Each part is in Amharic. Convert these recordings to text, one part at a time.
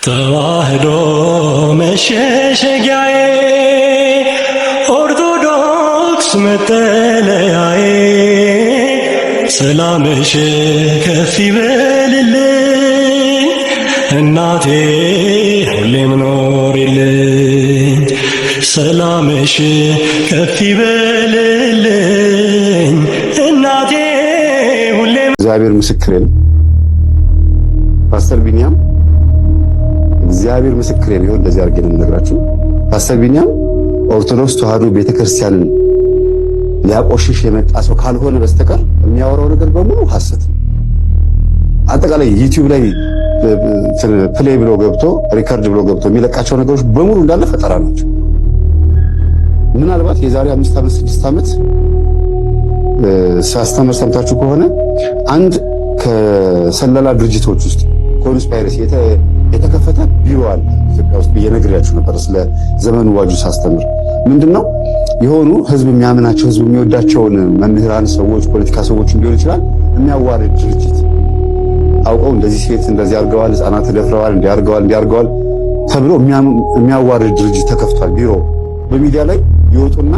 ተዋህዶ መሸሸጊያዬ ኦርቶዶክስ መጠለያዬ ሰላምሽ ከፍ ይበልልኝ እናቴ ሁሌም ኖሪልኝ ሰላምሽ ከፍ ይበልልኝ እናቴ ሁሌም። እግዚአብሔር ምስክሬ ነው። ፓስተር ቢኒያም እግዚአብሔር ምስክሬ ነው። እንደዚህ አድርጌ ነው የምነግራችሁ። ፓስተር ቢኒያም ኦርቶዶክስ ተዋህዶ ቤተክርስቲያንን ሊያቆሽሽ የመጣ ሰው ካልሆነ በስተቀር የሚያወራው ነገር በሙሉ ሐሰት ነው። አጠቃላይ ዩቲዩብ ላይ ፕሌይ ብሎ ገብቶ ሪከርድ ብሎ ገብቶ የሚለቃቸው ነገሮች በሙሉ እንዳለ ፈጠራ ናቸው። ምናልባት የዛሬ 5 ዓመት 6 ዓመት ሳስተምር ሰምታችሁ ከሆነ አንድ ከሰለላ ድርጅቶች ውስጥ ኮንስፓይረሲ የተከፈተ ቢሮ አለ ኢትዮጵያ ውስጥ ብዬ ነግሬያችሁ ነበር። ስለ ዘመኑ ዋጁ ሳስተምር ምንድነው የሆኑ ህዝብ የሚያምናቸው ህዝብ የሚወዳቸውን መምህራን፣ ሰዎች፣ ፖለቲካ ሰዎች ሊሆን ይችላል የሚያዋርድ ድርጅት አውቀው እንደዚህ ሴት እንደዚህ አድርገዋል፣ ህፃናት ተደፍረዋል፣ እንዲያርገዋል ተብሎ የሚያዋርድ ድርጅት ተከፍቷል። ቢሮ በሚዲያ ላይ ይወጡና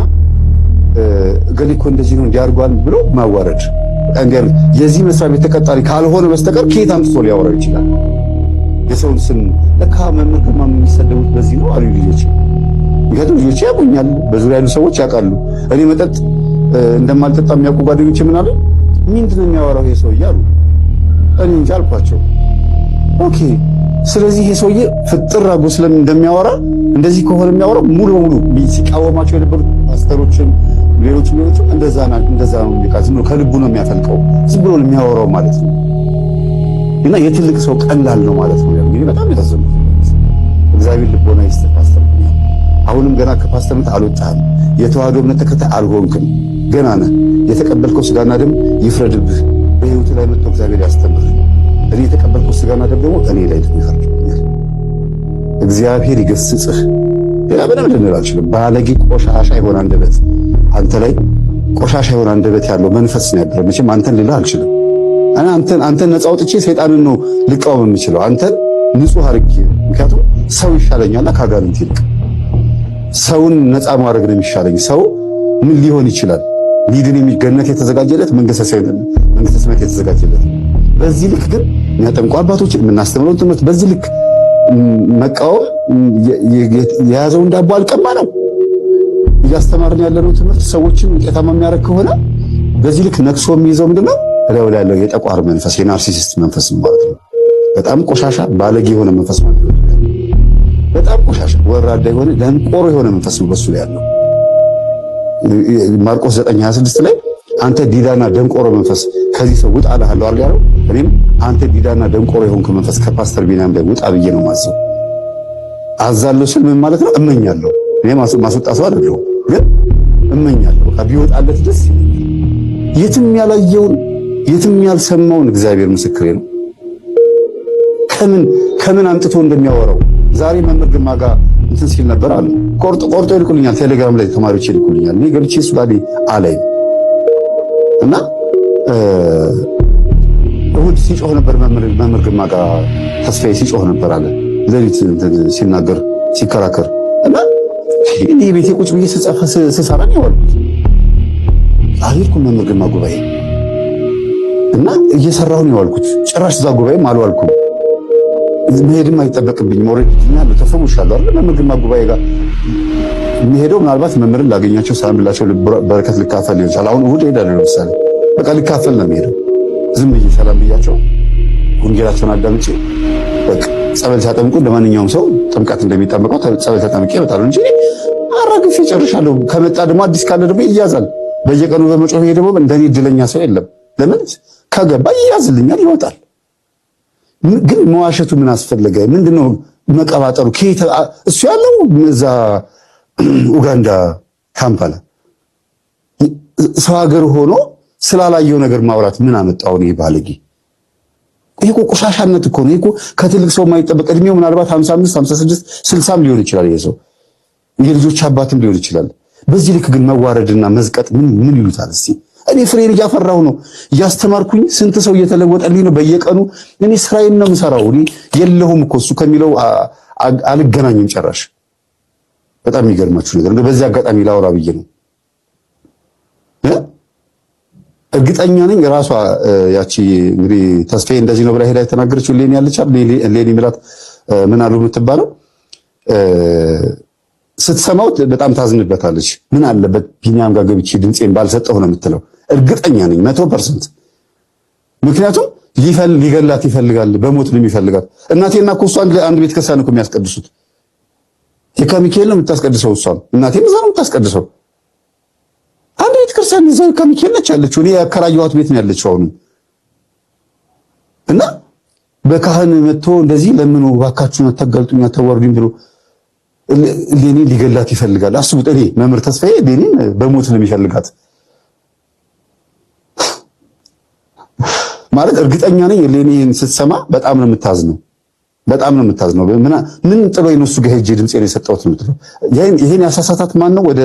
ገሌ እኮ እንደዚህ ነው እንዲያርገዋል ብሎ ማዋረድ። የዚህ መስሪያ ቤት ተቀጣሪ ካልሆነ በስተቀር ከየት አምጥቶ ሊያወራው ይችላል? የሰውን ስም ለካ መምህር ግርማ የሚሰደቡት በዚህ ነው አሉ ልጆች። ምክንያቱም ልጆች ያውቁኛል፣ በዙሪያ ያሉ ሰዎች ያውቃሉ። እኔ መጠጥ እንደማልጠጣ የሚያውቁ ጓደኞች ምን አሉ፣ ምንድነው የሚያወራው ይሄ ሰውዬ አሉ። እኔ እንጃ አልኳቸው። ኦኬ፣ ስለዚህ ይሄ ሰውዬ ፍጥር አድርጎ ስለምን እንደሚያወራ እንደዚህ ከሆነ የሚያወራው ሙሉ በሙሉ ሲቃወማቸው የነበሩት ፓስተሮችም ሌሎችም እንደዛ ነው የሚቃዝ ነው፣ ከልቡ ነው የሚያፈልቀው፣ ዝም ብሎ የሚያወራው ማለት ነው። እና የትልቅ ሰው ቀላል ነው ማለት ነው። እንግዲህ በጣም ያዘዝኩት እግዚአብሔር ልቦና ይስጥ። ፓስተር አሁንም ገና ከፓስተርነት አልወጣህም፣ የተዋህዶ እምነት ተከታይ አልሆንክም፣ ገና ነህ። የተቀበልከው ስጋና ደም ይፍረድብህ፣ በህይወት ላይ መጥቶ እግዚአብሔር ያስተምር። እኔ የተቀበልከው ስጋና ደም ደግሞ እኔ ላይ ይፈርድብኛል። እግዚአብሔር ይገስጽህ። ሌላ ምንም ልንል አልችልም። ባለጌ ቆሻሻ የሆነ አንደበት አንተ ላይ ቆሻሻ የሆነ አንደበት ያለው መንፈስ ነው ያደረው። መቼም አንተን ልልህ አልችልም። አንተን ነፃ አውጥቼ ሰይጣንን ነው ልቃወም የምችለው፣ አንተን ንጹህ አድርጌ። ምክንያቱም ሰው ይሻለኛልና ከአጋንንት ይልቅ ሰውን ነፃ ማድረግ ነው የሚሻለኝ። ሰው ምን ሊሆን ይችላል? ሊድን ገነት የተዘጋጀለት መንግስተ ሰማያት የተዘጋጀለት። በዚህ ልክ ግን የሚያጠምቁ አባቶችን የምናስተምረውን ትምህርት በዚህ ልክ መቃወም የያዘውን ዳቦ አልቀማ ነው። እያስተማርን ያለነው ትምህርት ሰዎችን ውጤታማ የሚያደርግ ከሆነ በዚህ ልክ ነክሶ የሚይዘው ምንድነው? እላዩ ላይ ያለው የጠቋር መንፈስ፣ የናርሲሲስት መንፈስ ማለት ነው። በጣም ቆሻሻ ባለጌ የሆነ መንፈስ ማለት ነው። በጣም ቆሻሻ ወራዳ የሆነ ደንቆሮ የሆነ መንፈስ ነው በሱ ላይ ያለው። ማርቆስ 9:26 ላይ አንተ ዲዳና ደንቆሮ መንፈስ ከዚህ ሰው ውጣ አልሃለሁ አይደል ያለው። እኔም አንተ ዲዳና ደንቆሮ የሆንክ መንፈስ ከፓስተር ቢኒያም ላይ ውጣ ብዬ ነው ማዘው። አዛለሁ ስል ምን ማለት ነው? እመኛለሁ። እኔ ማስወጣ ሰው አይደለሁም፣ ግን እመኛለሁ ቢወጣለት ደስ ይለኛል። የትም ያላየውን የትም ያልሰማውን እግዚአብሔር ምስክሬ ነው ከምን አምጥቶ እንደሚያወራው። ዛሬ መምህር ግርማ ጋር እንትን ሲል ነበር አለ። ቆርጦ ይልኩልኛል፣ ቴሌግራም ላይ ተማሪዎች ይልኩልኛል። እኔ ገብቼ እሱ ጋር አለኝ እና እሑድ ሲጮህ ነበር መምህር ግርማ ጋር ተስፋዬ ሲጮህ ነበር አለ። ሌሊት ሲናገር ሲከራከር እና እኔ ቤቴ ቁጭ ብዬ ስሰራ ነው ያዋልኩት። አልሄድኩም መምህር ግርማ ጉባኤ እና እየሰራሁ ነው ያዋልኩት። ጭራሽ እዛ ጉባኤም አልዋልኩም። መሄድም አይጠበቅብኝም። ኦልሬዲ ያለው ተፈውሻለሁ አይደል? መምህር ግርማ ጉባኤ ጋር የሚሄደው ምናልባት መምህርን ላገኛቸው ሰላም ብላቸው በረከት ልካፈል ሊሆን ይችላል። አሁን እሑድ እሄዳለሁ ለምሳሌ፣ በቃ ልካፈል ነው የሚሄደው። ዝም ብዬ ሰላም ብያቸው ወንጌላቸውን አዳምጬ በቃ ጸበል ሲያጠምቁ ለማንኛውም ሰው ጥምቀት እንደሚጠመቀው ጸበል ተጠምቄ እመጣለሁ እንጂ አራግፌ ጨርሻለሁ። ከመጣ ደግሞ አዲስ ካለ ደግሞ ይያዛል። በየቀኑ በመጮህ ደግሞ እንደኔ እድለኛ ሰው የለም። ለምን ከገባ ይያዝልኛል፣ ይወጣል። ግን መዋሸቱ ምን አስፈለገ? ምንድነው መቀባጠሩ? እሱ ያለው እዛ ኡጋንዳ ካምፓላ ሰው ሀገር ሆኖ ስላላየው ነገር ማውራት ምን አመጣው? ነው ባለጌ። ይሄ እኮ ቆሻሻነት እኮ ነው። ይሄ እኮ ከትልቅ ሰው የማይጠበቅ እድሜው ምናልባት 55 56 60 ሊሆን ይችላል። ይሄ ሰው የልጆች አባትም ሊሆን ይችላል። በዚህ ልክ ግን መዋረድና መዝቀጥ ምን ይሉታል? እስቲ እኔ ፍሬን እያፈራሁ ነው፣ እያስተማርኩኝ ስንት ሰው እየተለወጠልኝ ነው በየቀኑ። እኔ ስራዬን ነው የምሰራው። እኔ የለሁም እኮ እሱ ከሚለው አልገናኝም ጭራሽ። በጣም የሚገርማችሁ ነገር እንደው በዚህ አጋጣሚ ላውራ ብዬ ነው። እርግጠኛ ነኝ ራሷ ያቺ እንግዲህ ተስፋዬ እንደዚህ ነው ብላ ሄዳ የተናገረችው ሌኒ ያለች ሌኒ ምላት ምን አሉ የምትባለው ስትሰማው በጣም ታዝንበታለች። ምን አለበት ቢኒያም ጋር ገብቼ ድምጼን ባልሰጠው ነው የምትለው። እርግጠኛ ነኝ 100%። ምክንያቱም ሊገላት ይፈልጋል፣ በሞት ነው የሚፈልጋት። እናቴና እኮ እሷ አንድ ቤተ ክርስቲያን እኮ የሚያስቀድሱት የካሚካኤል ነው የምታስቀድሰው። እሷም እናቴም እዛ ነው የምታስቀድሰው። አንድ ቤተ ክርስቲያን እዛው ካሚካኤል ነች ያለችው። እኔ ያከራየኋት ቤት ነው ያለችው አሁን። እና በካህን መጥቶ እንደዚህ ለምኑ እባካችሁን አታጋልጡኝ አታዋርዱኝ ብሎ ሌኒ ሊገላት ይፈልጋል። አስቡት። እኔ መምህር ተስፋዬ ሌኒን በሞት ነው የሚፈልጋት ማለት እርግጠኛ ነኝ። ሌኒን ስትሰማ በጣም ነው የምታዝነው፣ በጣም ነው የምታዝነው። ምን ጥሎኝ ነው እሱ ጋር ሄጄ ድምጼን የሰጠሁት ነው የምትለው። ይሄን ያሳሳታት ማን ነው? ወደ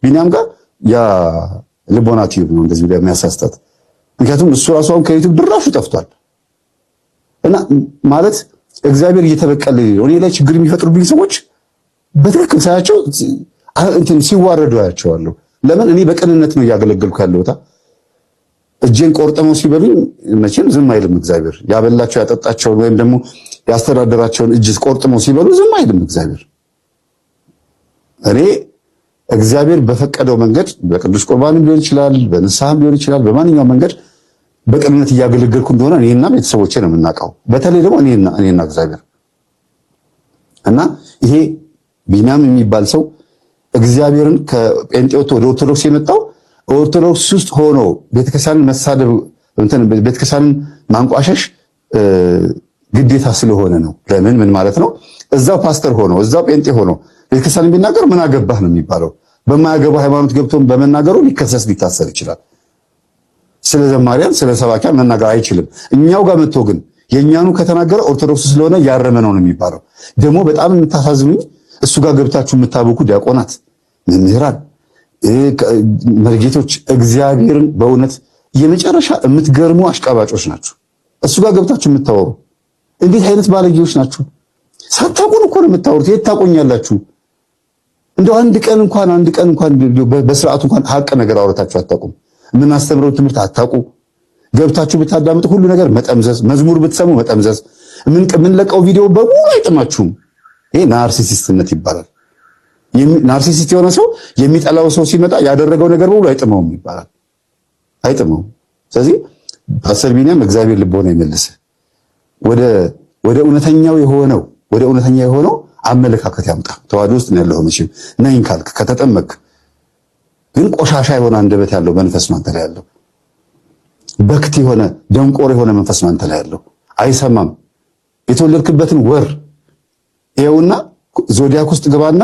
ቢኒያም ጋር ያ ልቦና ቲዩብ ነው እንደዚህ ብለ የሚያሳስታት። ምክንያቱም እሱ ራሱ አሁን ከዩቲዩብ ድራሹ ጠፍቷል። እና ማለት እግዚአብሔር እየተበቀለ እኔ ላይ ችግር የሚፈጥሩብኝ ሰዎች በትክክል ሳያቸው እንትን ሲዋረዱ ያያቸዋለሁ። ለምን እኔ በቅንነት ነው እያገለገልኩ ያለሁት። እጄን ቆርጠመው ሲበሉኝ መቼም ዝም አይልም እግዚአብሔር። ያበላቸው ያጠጣቸውን ወይም ደግሞ ያስተዳደራቸውን እጅ ቆርጠመው ሲበሉ ዝም አይልም እግዚአብሔር። እኔ እግዚአብሔር በፈቀደው መንገድ በቅዱስ ቁርባንም ሊሆን ይችላል፣ በንስሐም ሊሆን ይችላል፣ በማንኛውም መንገድ በቅንነት እያገለገልኩ እንደሆነ እኔና ቤተሰቦቼ ነው የምናውቀው። በተለይ ደግሞ እኔና እግዚአብሔር እና ይሄ ቢኒያም የሚባል ሰው እግዚአብሔርን ከጴንጤዎት ወደ ኦርቶዶክስ የመጣው ኦርቶዶክስ ውስጥ ሆኖ ቤተክርስቲያንን መሳደብ ቤተክርስቲያንን ማንቋሸሽ ግዴታ ስለሆነ ነው። ለምን ምን ማለት ነው? እዛው ፓስተር ሆኖ እዛው ጴንጤ ሆኖ ቤተክርስቲያንን ቢናገር ምን አገባህ ነው የሚባለው። በማያገባው ሃይማኖት ገብቶም በመናገሩ ሊከሰስ ሊታሰር ይችላል። ስለ ዘማሪያን ስለ ሰባኪያን መናገር አይችልም። እኛው ጋር መጥቶ ግን የኛኑ ከተናገረ ኦርቶዶክስ ስለሆነ ያረመ ነው የሚባለው። ደግሞ በጣም የምታሳዝኑኝ እሱ ጋር ገብታችሁ የምታበኩ ዲያቆናት፣ መምህራን፣ መርጌቶች እግዚአብሔርን በእውነት የመጨረሻ የምትገርሙ አሽቃባጮች ናችሁ። እሱ ጋር ገብታችሁ የምታወሩ እንዴት አይነት ባለጌዎች ናችሁ! ሳታውቁን እኮ ነው የምታወሩት። የት ታውቁኛላችሁ? እንደው አንድ ቀን እንኳን በስርዓቱ እንኳን ሀቅ ነገር አውርታችሁ አታውቁም። የምናስተምረው ትምህርት አታውቁ። ገብታችሁ ብታዳምጡ ሁሉ ነገር መጠምዘዝ፣ መዝሙር ብትሰሙ መጠምዘዝ፣ የምንለቀው ቪዲዮ በሙሉ አይጥማችሁም። ይሄ ናርሲሲስትነት ይባላል። ናርሲሲስት የሆነ ሰው የሚጠላው ሰው ሲመጣ ያደረገው ነገር በሙሉ አይጥመውም ይባላል። አይጥመውም። ስለዚህ ፓስተር ቢኒያም እግዚአብሔር ልቦና ይመልስህ ወደ እውነተኛው የሆነው አመለካከት ያምጣ። ተዋህዶ ውስጥ ነው ያለው። መቼም ነኝ ካልክ ከተጠመቅ ግን ቆሻሻ የሆነ አንደበት ያለው መንፈስ ማንተ ላይ ያለው በክት የሆነ ደንቆር የሆነ መንፈስ ማንተ ላይ ያለው አይሰማም። የተወለድክበትን ወር ይኸውና ዞዲያክ ውስጥ ግባና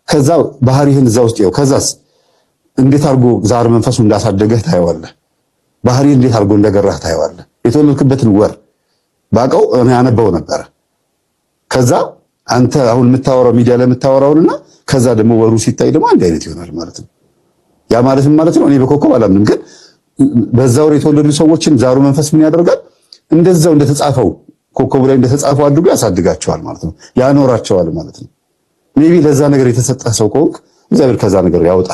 ከዛ ባህሪህን እዛ ውስጥ ይኸው። ከዛስ እንዴት አድርጎ ዛር መንፈሱ እንዳሳደገህ ታየዋለህ። ባህሪ እንዴት አድርጎ እንደገራህ ታየዋለህ። የተወለድክበትን ወር ባቀው እኔ ያነበው ነበር። ከዛ አንተ አሁን የምታወራው ሚዲያ ላይ የምታወራውና ከዛ ደግሞ ወሩ ሲታይ ደግሞ አንድ አይነት ይሆናል ማለት ነው። ያ ማለት ነው እኔ በኮከብ አላምንም፣ ግን በዛ ወር የተወለዱ ሰዎችን ዛሩ መንፈስ ምን ያደርጋል? እንደዛው እንደተጻፈው ኮከቡ ላይ እንደተጻፈው አድርጎ ያሳድጋቸዋል ማለት ነው፣ ያኖራቸዋል ማለት ነው። ሜቢ ለዛ ነገር የተሰጠ ሰው ከሆንክ እግዚአብሔር ከዛ ነገር ያውጣ።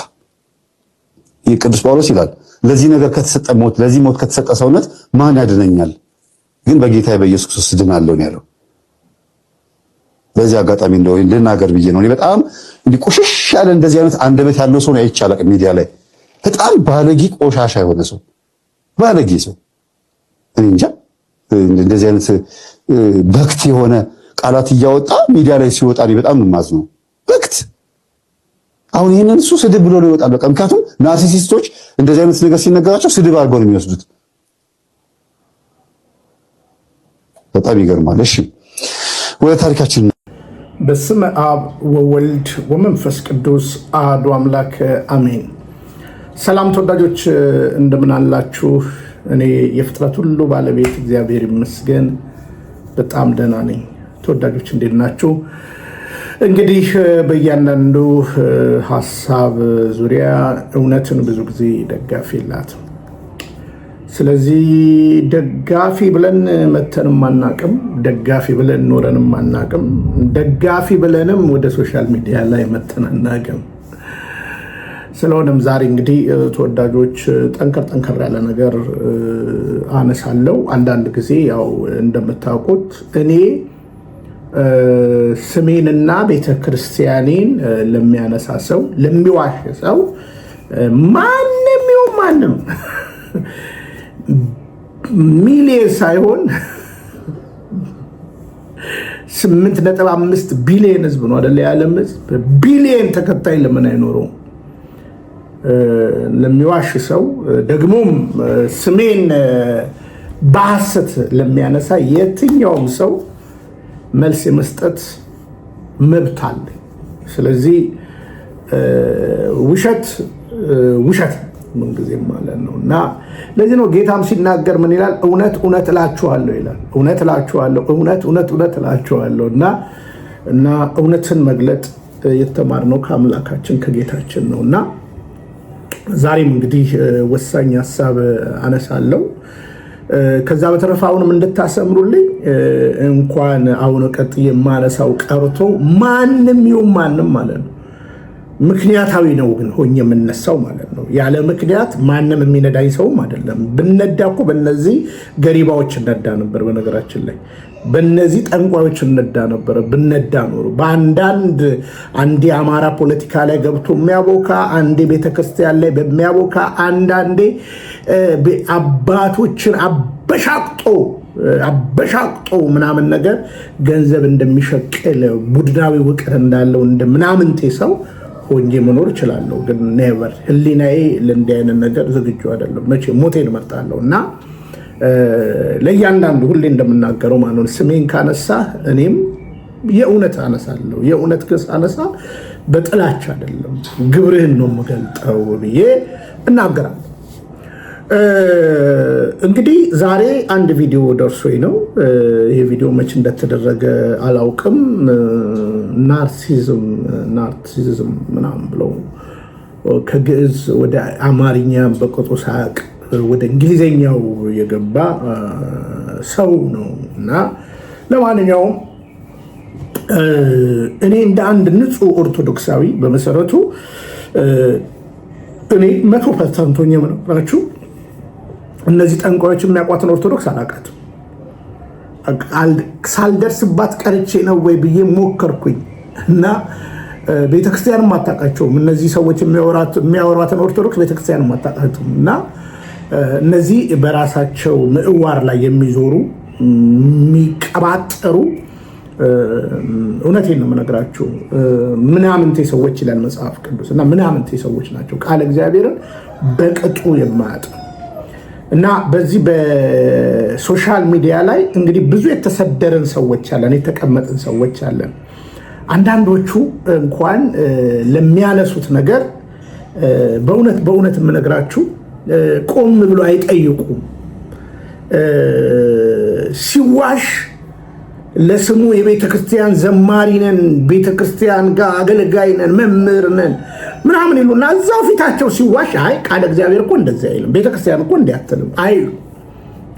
ይህ ቅዱስ ጳውሎስ ይላል ለዚህ ነገር ከተሰጠ ሞት፣ ለዚህ ሞት ከተሰጠ ሰውነት ማን ያድነኛል? ግን በጌታ በኢየሱስ ክርስቶስ ድናለሁ ነው ያለው። በዚህ አጋጣሚ እንደው ልናገር ብዬ ነው። እኔ በጣም እንዲቆሽሽ ያለ እንደዚህ አይነት አንደበት ያለው ሰው ነው አይቻልም። ሚዲያ ላይ በጣም ባለጌ ቆሻሻ የሆነ ሰው ባለጌ ሰው እኔ እንጃ እንደዚህ አይነት በክት የሆነ ቃላት እያወጣ ሚዲያ ላይ ሲወጣ እኔ በጣም ነው የማዝነው። በክት አሁን ይሄንን እሱ ስድብ ብሎ ነው ይወጣል። በቃ ምክንያቱም ናርሲሲስቶች እንደዚህ አይነት ነገር ሲነገራቸው ስድብ አድርገው ነው የሚወስዱት። በጣም ይገርማል። እሺ ወደ ታሪካችን። በስመ አብ ወወልድ ወመንፈስ ቅዱስ አሐዱ አምላክ አሜን። ሰላም ተወዳጆች እንደምን አላችሁ? እኔ የፍጥረት ሁሉ ባለቤት እግዚአብሔር ይመስገን በጣም ደህና ነኝ። ተወዳጆች እንዴት ናችሁ? እንግዲህ በእያንዳንዱ ሀሳብ ዙሪያ እውነትን ብዙ ጊዜ ደጋፊ የላትም። ስለዚህ ደጋፊ ብለን መተንም አናቅም፣ ደጋፊ ብለን ኖረንም አናቅም፣ ደጋፊ ብለንም ወደ ሶሻል ሚዲያ ላይ መተን አናቅም። ስለሆነም ዛሬ እንግዲህ ተወዳጆች ጠንከር ያለ ነገር አነሳለሁ። አንዳንድ ጊዜ ያው እንደምታውቁት እኔ ስሜንና ቤተክርስቲያኔን ለሚያነሳ ሰው፣ ለሚዋሽ ሰው ማንም ይሁን ማንም ሚሊየን ሳይሆን 8.5 ቢሊየን ህዝብ ነው አይደል? የዓለም ህዝብ ቢሊየን ተከታይ ለምን አይኖረውም? ለሚዋሽ ሰው ደግሞም ስሜን በሐሰት ለሚያነሳ የትኛውም ሰው መልስ የመስጠት መብት አለ። ስለዚህ ውሸት ምንጊዜም ማለት ነው እና ለዚህ ነው ጌታም ሲናገር ምን ይላል? እውነት እውነት እላችኋለሁ ይላል። እውነት እላችኋለሁ፣ እውነት እላችኋለሁ እና እውነትን መግለጥ የተማርነው ከአምላካችን ከጌታችን ነው እና ዛሬም እንግዲህ ወሳኝ ሀሳብ አነሳለሁ። ከዛ በተረፈ አሁንም እንድታሰምሩልኝ እንኳን አሁን ቀጥ የማነሳው ቀርቶ ማንም ይሁን ማንም ማለት ነው ምክንያታዊ ነው ግን ሆኜ የምነሳው ማለት ነው። ያለ ምክንያት ማንም የሚነዳኝ ሰውም አይደለም። ብነዳ እኮ በእነዚህ ገሪባዎች እነዳ ነበር። በነገራችን ላይ በእነዚህ ጠንቋዮች እነዳ ነበር። ብነዳ ኖሮ በአንዳንድ አንዴ አማራ ፖለቲካ ላይ ገብቶ የሚያቦካ፣ አንዴ ቤተክርስቲያን ላይ በሚያቦካ፣ አንዳንዴ አባቶችን አበሻቅጦ ምናምን ነገር ገንዘብ እንደሚሸቅል ቡድናዊ ውቅር እንዳለው እንደምናምንቴ ሰው ሆኜ መኖር እችላለሁ። ግን ኔቨር ህሊናዬ ለእንዲህ አይነት ነገር ዝግጁ አይደለም። መቼ ሞቴን እመርጣለሁ እና ለእያንዳንዱ ሁሌ እንደምናገረው ማለት ነው ስሜን ካነሳ እኔም የእውነት አነሳለሁ። የእውነት ክስ አነሳ በጥላቻ አይደለም፣ ግብርህን ነው የምገልጠው ብዬ እናገራለሁ። እንግዲህ ዛሬ አንድ ቪዲዮ ደርሶኝ ነው። ይሄ ቪዲዮ መቼ እንደተደረገ አላውቅም። ናርሲዝም ምናምን ብለው ከግዕዝ ወደ አማርኛ በቆጦ ሳያቅ ወደ እንግሊዘኛው የገባ ሰው ነው እና ለማንኛውም እኔ እንደ አንድ ንጹህ ኦርቶዶክሳዊ በመሰረቱ እኔ 100% ሆኜ የምነግራችሁ እነዚህ ጠንቋዮች የሚያውቋትን ኦርቶዶክስ አላውቃትም። ሳልደርስባት ቀርቼ ነው ወይ ብዬ ሞከርኩኝ እና ቤተክርስቲያንም አታውቃቸውም። እነዚህ ሰዎች የሚያወሯትን ኦርቶዶክስ ቤተክርስቲያንም አታውቃትም እና እነዚህ በራሳቸው ምዕዋር ላይ የሚዞሩ የሚቀባጠሩ፣ እውነቴን ነው የምነግራችሁ፣ ምናምንቴ ሰዎች ይላል መጽሐፍ ቅዱስ እና ምናምንቴ ሰዎች ናቸው ቃለ እግዚአብሔርን በቅጡ የማያጥኑ እና በዚህ በሶሻል ሚዲያ ላይ እንግዲህ ብዙ የተሰደርን ሰዎች አለን፣ የተቀመጥን ሰዎች አለን። አንዳንዶቹ እንኳን ለሚያነሱት ነገር በእውነት የምነግራችሁ ቆም ብሎ አይጠይቁም። ሲዋሽ ለስሙ የቤተክርስቲያን ዘማሪ ነን፣ ቤተክርስቲያን ጋር አገልጋይ ነን፣ መምህር ነን ምናምን ይሉና እዛው ፊታቸው ሲዋሽ አይ ቃለ እግዚአብሔር እኮ እንደዚህ አይልም፣ ቤተክርስቲያን እኮ እንዲያትልም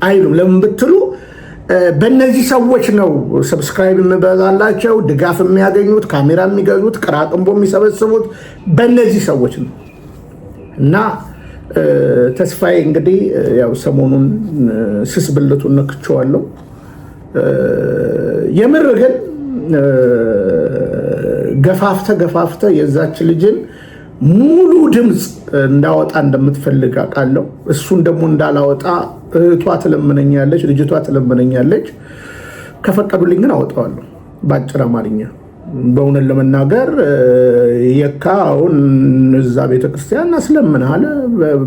አይሉም። ለምን ብትሉ በእነዚህ ሰዎች ነው ሰብስክራይብ የሚበዛላቸው፣ ድጋፍ የሚያገኙት፣ ካሜራ የሚገዙት፣ ቅራቅንቦ የሚሰበስቡት በእነዚህ ሰዎች ነው እና ተስፋዬ እንግዲህ ያው ሰሞኑን ስስ ብልቱን ነክቼዋለሁ። የምር ግን ገፋፍተ የዛች ልጅን ሙሉ ድምፅ እንዳወጣ እንደምትፈልግ አውቃለሁ። እሱን ደግሞ እንዳላወጣ እህቷ ትለምነኛለች፣ ልጅቷ ትለምነኛለች። ከፈቀዱልኝ ግን አወጣዋለሁ። በአጭር አማርኛ በእውነት ለመናገር የካ አሁን እዛ ቤተክርስቲያን አስለምናል፣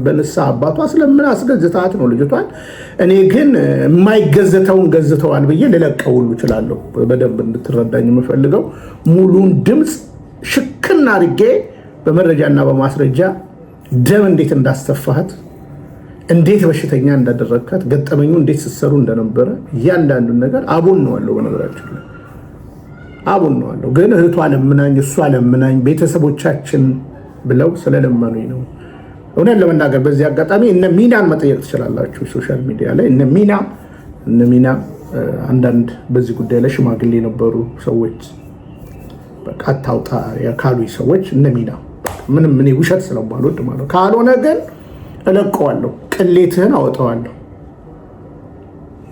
በንስሐ አባቷ አስለምና አስገዝታት ነው ልጅቷን። እኔ ግን የማይገዘተውን ገዝተዋል ብዬ ልለቀው ሁሉ እችላለሁ። በደንብ እንድትረዳኝ የምፈልገው ሙሉን ድምፅ ሽክና አድርጌ በመረጃና በማስረጃ ደም እንዴት እንዳስተፋሃት፣ እንዴት በሽተኛ እንዳደረግካት፣ ገጠመኙ እንዴት ስትሰሩ እንደነበረ እያንዳንዱን ነገር አቡን ነው አለው። በነገራችን ላይ አቡን ነው አለው። ግን እህቷ ለምናኝ፣ እሷ ለምናኝ፣ ቤተሰቦቻችን ብለው ስለለመኑኝ ነው እውነት ለመናገር በዚህ አጋጣሚ እነ ሚናን መጠየቅ ትችላላችሁ። ሶሻል ሚዲያ ላይ እነ ሚና አንዳንድ በዚህ ጉዳይ ላይ ሽማግሌ የነበሩ ሰዎች በቃ አታውጣ ካሉ ሰዎች እነ ሚና ምንም እኔ ውሸት ስለማልወድ ማለት ካልሆነ ግን እለቀዋለሁ፣ ቅሌትህን አወጣዋለሁ።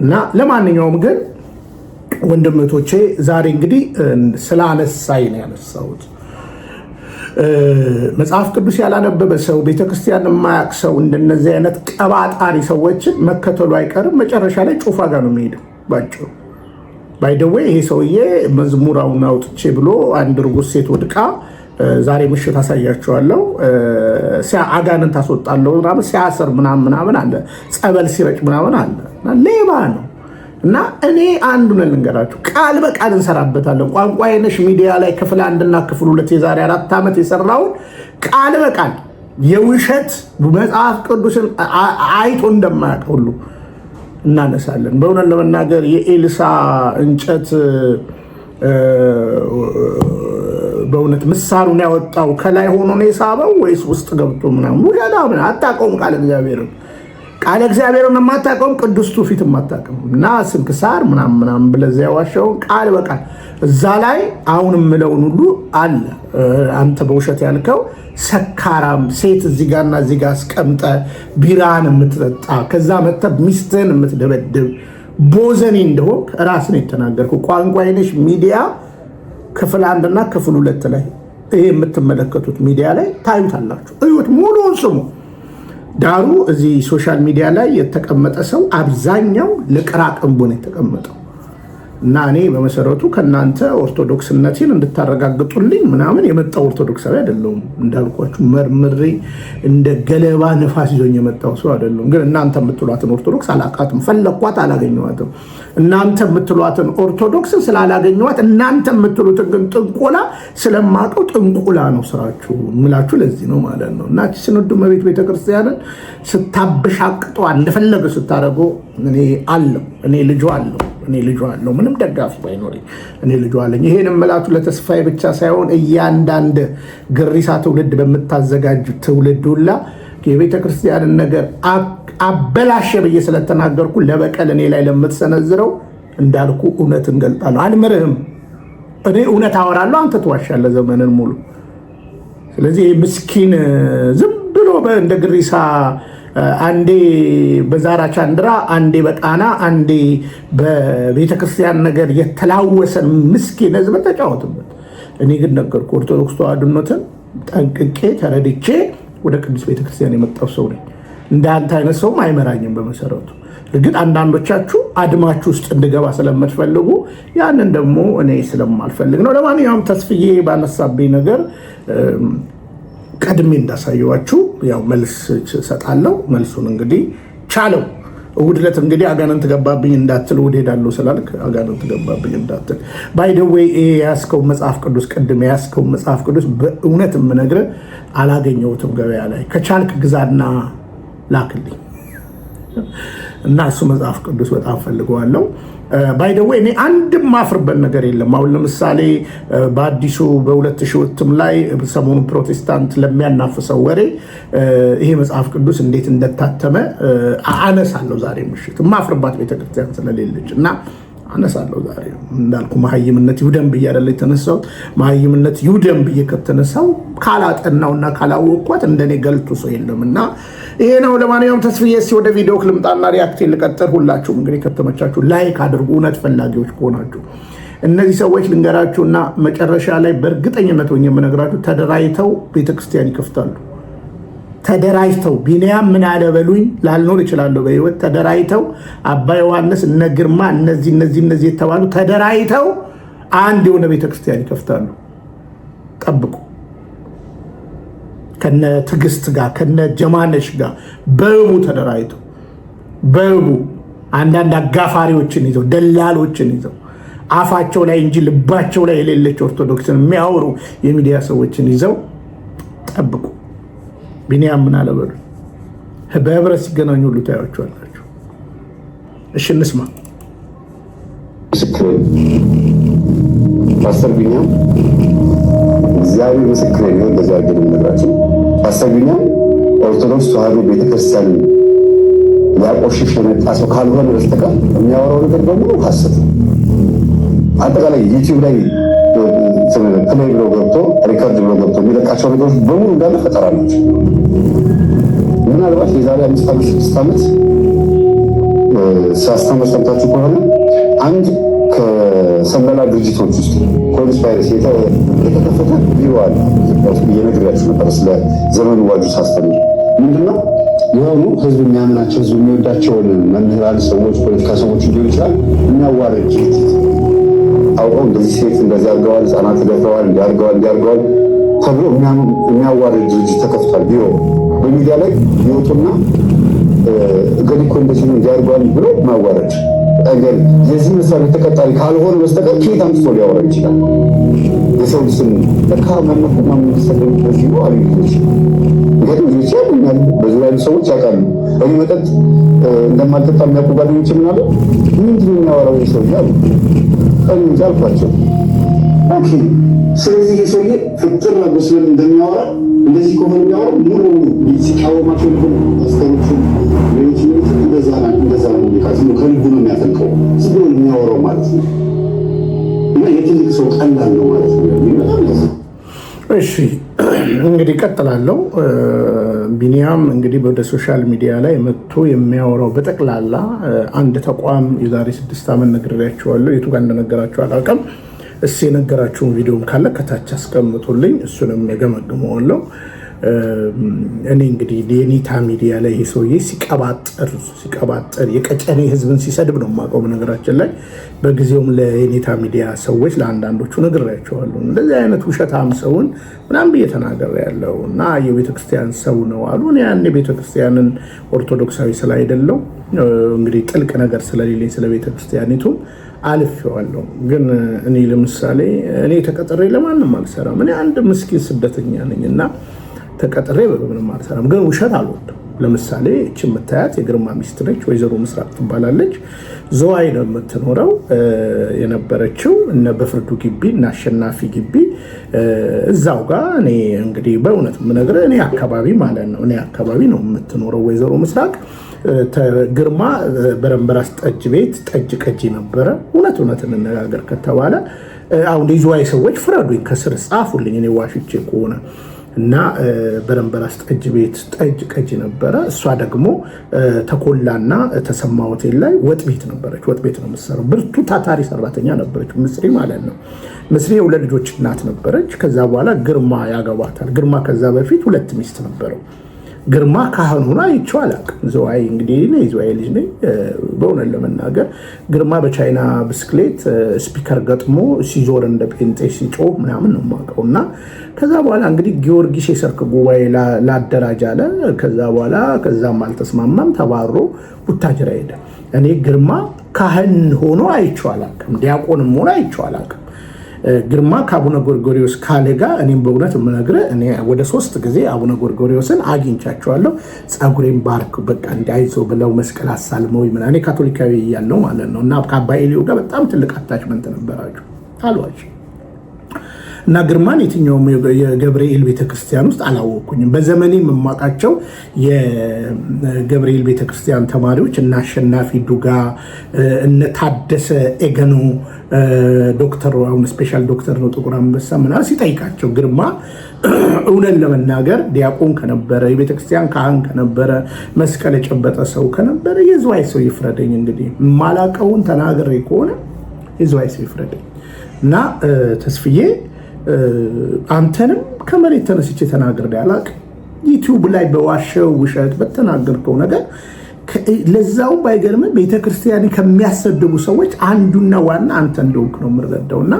እና ለማንኛውም ግን ወንድምቶቼ ዛሬ እንግዲህ ስላነሳይ ነው ያነሳሁት። መጽሐፍ ቅዱስ ያላነበበ ሰው ቤተክርስቲያን የማያውቅ ሰው እንደነዚህ አይነት ቀባጣሪ ሰዎችን መከተሉ አይቀርም። መጨረሻ ላይ ጩፋ ጋር ነው የሚሄደው ባጭሩ። ባይደዌ ይሄ ሰውዬ መዝሙራውን አውጥቼ ብሎ አንድ ርጉዝ ሴት ወድቃ ዛሬ ምሽት አሳያቸዋለሁ አጋንን ታስወጣለሁ ምናምን ሲያስር ምናምን አለ፣ ጸበል ሲረጭ ምናምን አለ። ሌባ ነው። እና እኔ አንዱን ልንገራችሁ፣ ቃል በቃል እንሰራበታለን። ቋንቋ የነሽ ሚዲያ ላይ ክፍል 1 እና ክፍል 2 የዛሬ 4 ዓመት የሰራውን ቃል በቃል የውሸት መጽሐፍ ቅዱስን አይቶ እንደማያውቅ ሁሉ እናነሳለን። በእውነት ለመናገር የኤልሳ እንጨት በእውነት ምሳሩን ያወጣው ከላይ ሆኖ ነው የሳበው ወይስ ውስጥ ገብቶ ምናምን? ውሸታም አታውቀውም። ቃለ እግዚአብሔርን የማታውቀውም ቅዱስ ትውፊት የማታውቀውም እና ስንክሳር ምናምን ብለህ ያዋሸውን ቃል በቃል እዛ ላይ አሁን የምለውን ሁሉ አለ። አንተ በውሸት ያልከው ሰካራም ሴት እዚህ ጋርና እዚህ ጋር አስቀምጠ ቢራን የምትጠጣ ከዛ መተህ ሚስትህን የምትደበድብ ቦዘኔ እንደሆን ራስን የተናገርኩ ቋንቋ የነሽ ሚዲያ ክፍል 1 እና ክፍል 2 ላይ ይሄ የምትመለከቱት ሚዲያ ላይ ታዩታላችሁ። እዩት፣ ሙሉውን ስሙ። ዳሩ እዚህ ሶሻል ሚዲያ ላይ የተቀመጠ ሰው አብዛኛው ለቅራቅንቦ ነው የተቀመጠው እና እኔ በመሰረቱ ከእናንተ ኦርቶዶክስነቴን እንድታረጋግጡልኝ ምናምን የመጣው ኦርቶዶክሳዊ አይደለሁም። እንዳልኳችሁ መርምሬ እንደ ገለባ ነፋስ ይዞኝ የመጣው ሰው አይደለሁም። ግን እናንተ የምትሏትን ኦርቶዶክስ አላቃትም፣ ፈለኳት፣ አላገኘኋትም። እናንተ የምትሏትን ኦርቶዶክስን ስላላገኘኋት እናንተ የምትሉትን ግን ጥንቆላ ስለማውቀው ጥንቆላ ነው ስራችሁ ምላችሁ ለዚህ ነው ማለት ነው። እና ሲኖዱ መቤት ቤተክርስቲያንን ስታበሻቅጧ እንደፈለገ ስታደርጉ እኔ ልጇ አለው ምንም ደጋፊ ባይኖረኝ እኔ ልጇ አለኝ። ይሄን እምላችሁ ለተስፋዬ ብቻ ሳይሆን እያንዳንድ ግሪሳ ትውልድ በምታዘጋጁ ትውልድ ሁላ የቤተ ክርስቲያንን ነገር አበላሸ ብዬ ስለተናገርኩ ለበቀል እኔ ላይ ለምትሰነዝረው እንዳልኩ እውነት እንገልጣለሁ። አልምርህም። እኔ እውነት አወራለሁ፣ አንተ ትዋሻለህ ዘመንን ሙሉ። ስለዚህ ምስኪን ዝም ብሎ እንደ ግሪሳ አንዴ በዛራ ቻንድራ፣ አንዴ በቃና፣ አንዴ በቤተክርስቲያን ነገር የተላወሰን ምስኪን ህዝብ ተጫወትበት። እኔ ግን ነገርኩ ኦርቶዶክስ ተዋሕዶነትን ጠንቅቄ ተረድቼ ወደ ቅዱስ ቤተክርስቲያን የመጣው ሰው ነኝ። እንዳንተ አይነት ሰውም አይመራኝም በመሰረቱ። እርግጥ አንዳንዶቻችሁ አድማችሁ ውስጥ እንድገባ ስለምትፈልጉ ያንን ደግሞ እኔ ስለማልፈልግ ነው። ለማንኛውም ተስፍዬ ባነሳብኝ ነገር ቀድሜ እንዳሳየዋችሁ ያው መልስ ሰጣለሁ። መልሱን እንግዲህ ቻለው። እሑድ ዕለት እንግዲህ አጋንንት ገባብኝ እንዳትል፣ እሑድ ሄዳለሁ ስላልክ አጋንንት ገባብኝ እንዳትል። ባይ ዘ ዌይ የያዝከው መጽሐፍ ቅዱስ ቅድም የያዝከው መጽሐፍ ቅዱስ በእውነት የምነግርህ አላገኘሁትም ገበያ ላይ። ከቻልክ ግዛና ላክልኝ እና እሱ መጽሐፍ ቅዱስ በጣም ፈልገዋለሁ። ባይ ዘ ዌይ እኔ አንድም ማፍርበት ነገር የለም። አሁን ለምሳሌ በአዲሱ በ2000 እትም ላይ ሰሞኑ ፕሮቴስታንት ለሚያናፍሰው ወሬ ይሄ መጽሐፍ ቅዱስ እንዴት እንደታተመ አነሳለሁ ዛሬ ምሽት። ማፍርባት ቤተክርስቲያን ስለሌለች እና አነሳለሁ ዛሬ። እንዳልኩ መሀይምነት ይውደም ብዬ አይደለ የተነሳው። መሀይምነት ይውደም ብዬ ከተነሳው ካላጠናውና ካላወቅኳት እንደኔ ገልጡ ሰው የለም እና ይሄ ነው። ለማንኛውም ተስፍዬ ወደ ቪዲዮ ክልምጣና ሪያክቴን ልቀጥል። ሁላችሁም እንግዲህ ከተመቻችሁ ላይክ አድርጉ፣ እውነት ፈላጊዎች ከሆናችሁ። እነዚህ ሰዎች ልንገራችሁና መጨረሻ ላይ በእርግጠኝነት ሆኜ የምነግራችሁ ተደራጅተው ቤተክርስቲያን ይከፍታሉ። ተደራጅተው ቢንያም ምን አለ በሉኝ ላልኖር ይችላለሁ በህይወት። ተደራጅተው አባ ዮሐንስ እነ ግርማ እነዚህ የተባሉ ተደራጅተው አንድ የሆነ ቤተክርስቲያን ይከፍታሉ። ጠብቁ። ከነ ትዕግስት ጋር ከነ ጀማነሽ ጋር በህቡ ተደራጅተው በህቡ አንዳንድ አጋፋሪዎችን ይዘው ደላሎችን ይዘው አፋቸው ላይ እንጂ ልባቸው ላይ የሌለች ኦርቶዶክስን የሚያወሩ የሚዲያ ሰዎችን ይዘው ጠብቁ። ቢንያም ምን አለ በሉ። በህብረት ሲገናኙ ሁሉ ታያቸዋላችሁ። እሺ እንስማ። ፓስተር ቢንያም እግዚአብሔር ምስክሬ ነው። በዛ ግን ነገራችን ፓስተር ቢንያም ኦርቶዶክስ ተዋሕዶ ቤተክርስቲያን ሊያቆሽሽ የመጣ ሰው ካልሆነ በስተቀር የሚያወራው ነገር በሙሉ ሐሰት ነው። አጠቃላይ ዩቲዩብ ላይ ፕሌይ ብሎ ገብቶ ሪከርድ ብሎ ገብቶ የሚለቃቸው ነገሮች በሙሉ እንዳለ ፈጠራ ናቸው። ምናልባት የዛሬ 5 ዓመት 6 ዓመት ሲያስተምር ሰምታችሁ ከሆነ አንድ ከሰለላ ድርጅቶች ውስጥ ኮንስፓይረሲ የተከፈተ ቢሮ አለ ኢትዮጵያ ውስጥ እየነገራችሁ ነበር። ስለ ዘመኑ ዋጁ ሳስተምር ምንድነው የሆኑ ህዝብ የሚያምናቸው ህዝብ የሚወዳቸውን መምህራን ሰዎች፣ ፖለቲካ ሰዎች ሊሆን ይችላል የሚያዋርድ ድርጅት አውቀው እንደዚህ ሴት እንደዚህ አድርገዋል፣ ህጻናት ገድለዋል፣ እንዲያርገዋል ተብሎ የሚያዋርድ ድርጅት ተከፍቷል። ቢሮ በሚዲያ ላይ ይወጡና እገሌ እኮ እንደዚህ ነው እንዲያርገዋል ብሎ ማዋረድ ነገር የዚህ መስሪያ ቤት ተቀጣሪ ካልሆነ በስተቀር ከየት አምጥቶ ሊያወራ ይችላል? የሰው ስም ለካ መመከማ የሚሰደው በዚህ ነው አሉ ልጆች እንግዲህ ልጆች ያሉኛል በዙሪያ ያሉ ሰዎች ያውቃሉ። እኔ መጠጥ እንደማልጠጣ የሚያውቁ ጓደኞች ምን አሉ ምንድን ነው የሚያወራው የሰው ያሉ ቀን እንጂ አልኳቸው። ኦኬ ስለዚህ የሰውዬ ፍጥር በስለ እንደሚያወራ እንደዚህ ከሆነ የሚያወራ ሙሉ ሲቃወማቸው ልኩ አስተሮቹ እንደዛ ነው የሚቃዝሙ ከልቡ ነው የሚያፈልቀው ዝም ብሎ የሚያወራው ማለት ነው። እና የትልቅ ሰው ቀላል ነው ማለት ነው። እሺ እንግዲህ ቀጥላለሁ። ቢኒያም እንግዲህ ወደ ሶሻል ሚዲያ ላይ መጥቶ የሚያወራው በጠቅላላ አንድ ተቋም የዛሬ 6 ዓመት ነግሬያቸዋለሁ። የቱ ጋር እንደነገራቸው አላውቅም። እሱ የነገራችሁን ቪዲዮም ካለ ከታች አስቀምጡልኝ፣ እሱንም የገመግመዋለሁ። እኔ እንግዲህ የኔታ ሚዲያ ላይ ይሄ ሰውዬ ሲቀባጠር የቀጨኔ ህዝብን ሲሰድብ ነው የማውቀው። በነገራችን ላይ በጊዜውም ለኔታ ሚዲያ ሰዎች ለአንዳንዶቹ ነግሬያቸዋለሁ። እንደዚህ አይነት ውሸታም ሰውን ምናምን ብዬ ተናግሬያለሁ እና የቤተክርስቲያን ሰው ነው አሉ። እኔ ያኔ ቤተክርስቲያንን ኦርቶዶክሳዊ ስላይደለው እንግዲህ ጥልቅ ነገር ስለሌለኝ ስለ ቤተክርስቲያኒቱ አልፌዋለሁ። ግን እኔ ለምሳሌ እኔ ተቀጥሬ ለማንም አልሰራም። እኔ አንድ ምስኪን ስደተኛ ነኝ እና ተቀጥሬ በምንም አልሰራም። ግን ውሸት አልወድም። ለምሳሌ እቺ የምታያት የግርማ ሚስት ነች፣ ወይዘሮ ምስራቅ ትባላለች። ዘዋይ ነው የምትኖረው የነበረችው እነ በፍርዱ ግቢ እና አሸናፊ ግቢ እዛው ጋር። እኔ እንግዲህ በእውነት የምነግርህ እኔ አካባቢ ማለት ነው እኔ አካባቢ ነው የምትኖረው ወይዘሮ ምስራቅ። ግርማ በረንበራስ ጠጅ ቤት ጠጅ ቀጂ ነበረ። እውነት እንነጋገር ከተባለ አሁን የዝዋይ ሰዎች ፍረዱኝ፣ ከስር ጻፉልኝ እኔ ዋሽቼ ከሆነ እና በረንበራስ ጠጅ ቤት ጠጅ ቀጂ ነበረ። እሷ ደግሞ ተኮላና ተሰማ ሆቴል ላይ ወጥ ቤት ነበረች። ወጥ ቤት ነው የምትሰራው። ብርቱ ታታሪ ሰራተኛ ነበረች። ምስሪ ማለት ነው። ምስሪ የሁለት ልጆች እናት ነበረች። ከዛ በኋላ ግርማ ያገባታል። ግርማ ከዛ በፊት 2 ሚስት ነበረው። ግርማ ካህን ሆኖ አይቼው አላውቅም። ዘዋይ እንግዲህ እኔ የዘዋይ ልጅ ነኝ። በእውነት ለመናገር ግርማ በቻይና ብስክሌት ስፒከር ገጥሞ ሲዞር እንደ ጴንጤ ሲጮህ ምናምን ነው የማውቀው። እና ከዛ በኋላ እንግዲህ ጊዮርጊስ የሰርክ ጉባኤ ላደራጅ አለ። ከዛ በኋላ ከዛም አልተስማማም፣ ተባሮ ቡታጅራ ሄደ። እኔ ግርማ ካህን ሆኖ አይቼው አላውቅም። ዲያቆንም ሆኖ አይቼው አላውቅም። ግርማ ከአቡነ ጎርጎሪዎስ ካለ ጋር እኔም በእውነት የምነግርህ እኔ ወደ 3 ጊዜ አቡነ ጎርጎሪዎስን አግኝቻቸዋለሁ። ጸጉሬን ባርክ በቃ እንዳይዞ ብለው መስቀል አሳልመው ምናምን እኔ ካቶሊካዊ እያለሁ ማለት ነው። እና ከአባ ኤልዮ ጋር በጣም ትልቅ አታችመንት ነበራቸው አሏቸው። እና ግርማን የትኛውም የገብርኤል ቤተክርስቲያን ውስጥ አላወቅኩኝም። በዘመኔ የማውቃቸው የገብርኤል ቤተክርስቲያን ተማሪዎች እነ አሸናፊ ዱጋ፣ እነ ታደሰ ኤገኖ ዶክተር አሁን ስፔሻል ዶክተር ነው ጥቁር አንበሳ ምናምን ሲጠይቃቸው ግርማ እውነት ለመናገር ዲያቆን ከነበረ የቤተክርስቲያን ካህን ከነበረ መስቀል የጨበጠ ሰው ከነበረ የዝዋይ ሰው ይፍረደኝ። እንግዲህ ማላቀውን ተናግሬ ከሆነ የዝዋይ ሰው ይፍረደኝ። እና ተስፍዬ አንተንም ከመሬት ተነስቼ ተናግሬ አላውቅም። ዩቲዩብ ላይ በዋሸው ውሸት በተናገርከው ነገር ለዛው ባይገርም ቤተክርስቲያን ከሚያሰድቡ ሰዎች አንዱና ዋና አንተ እንደሆንክ ነው የምረዳው። እና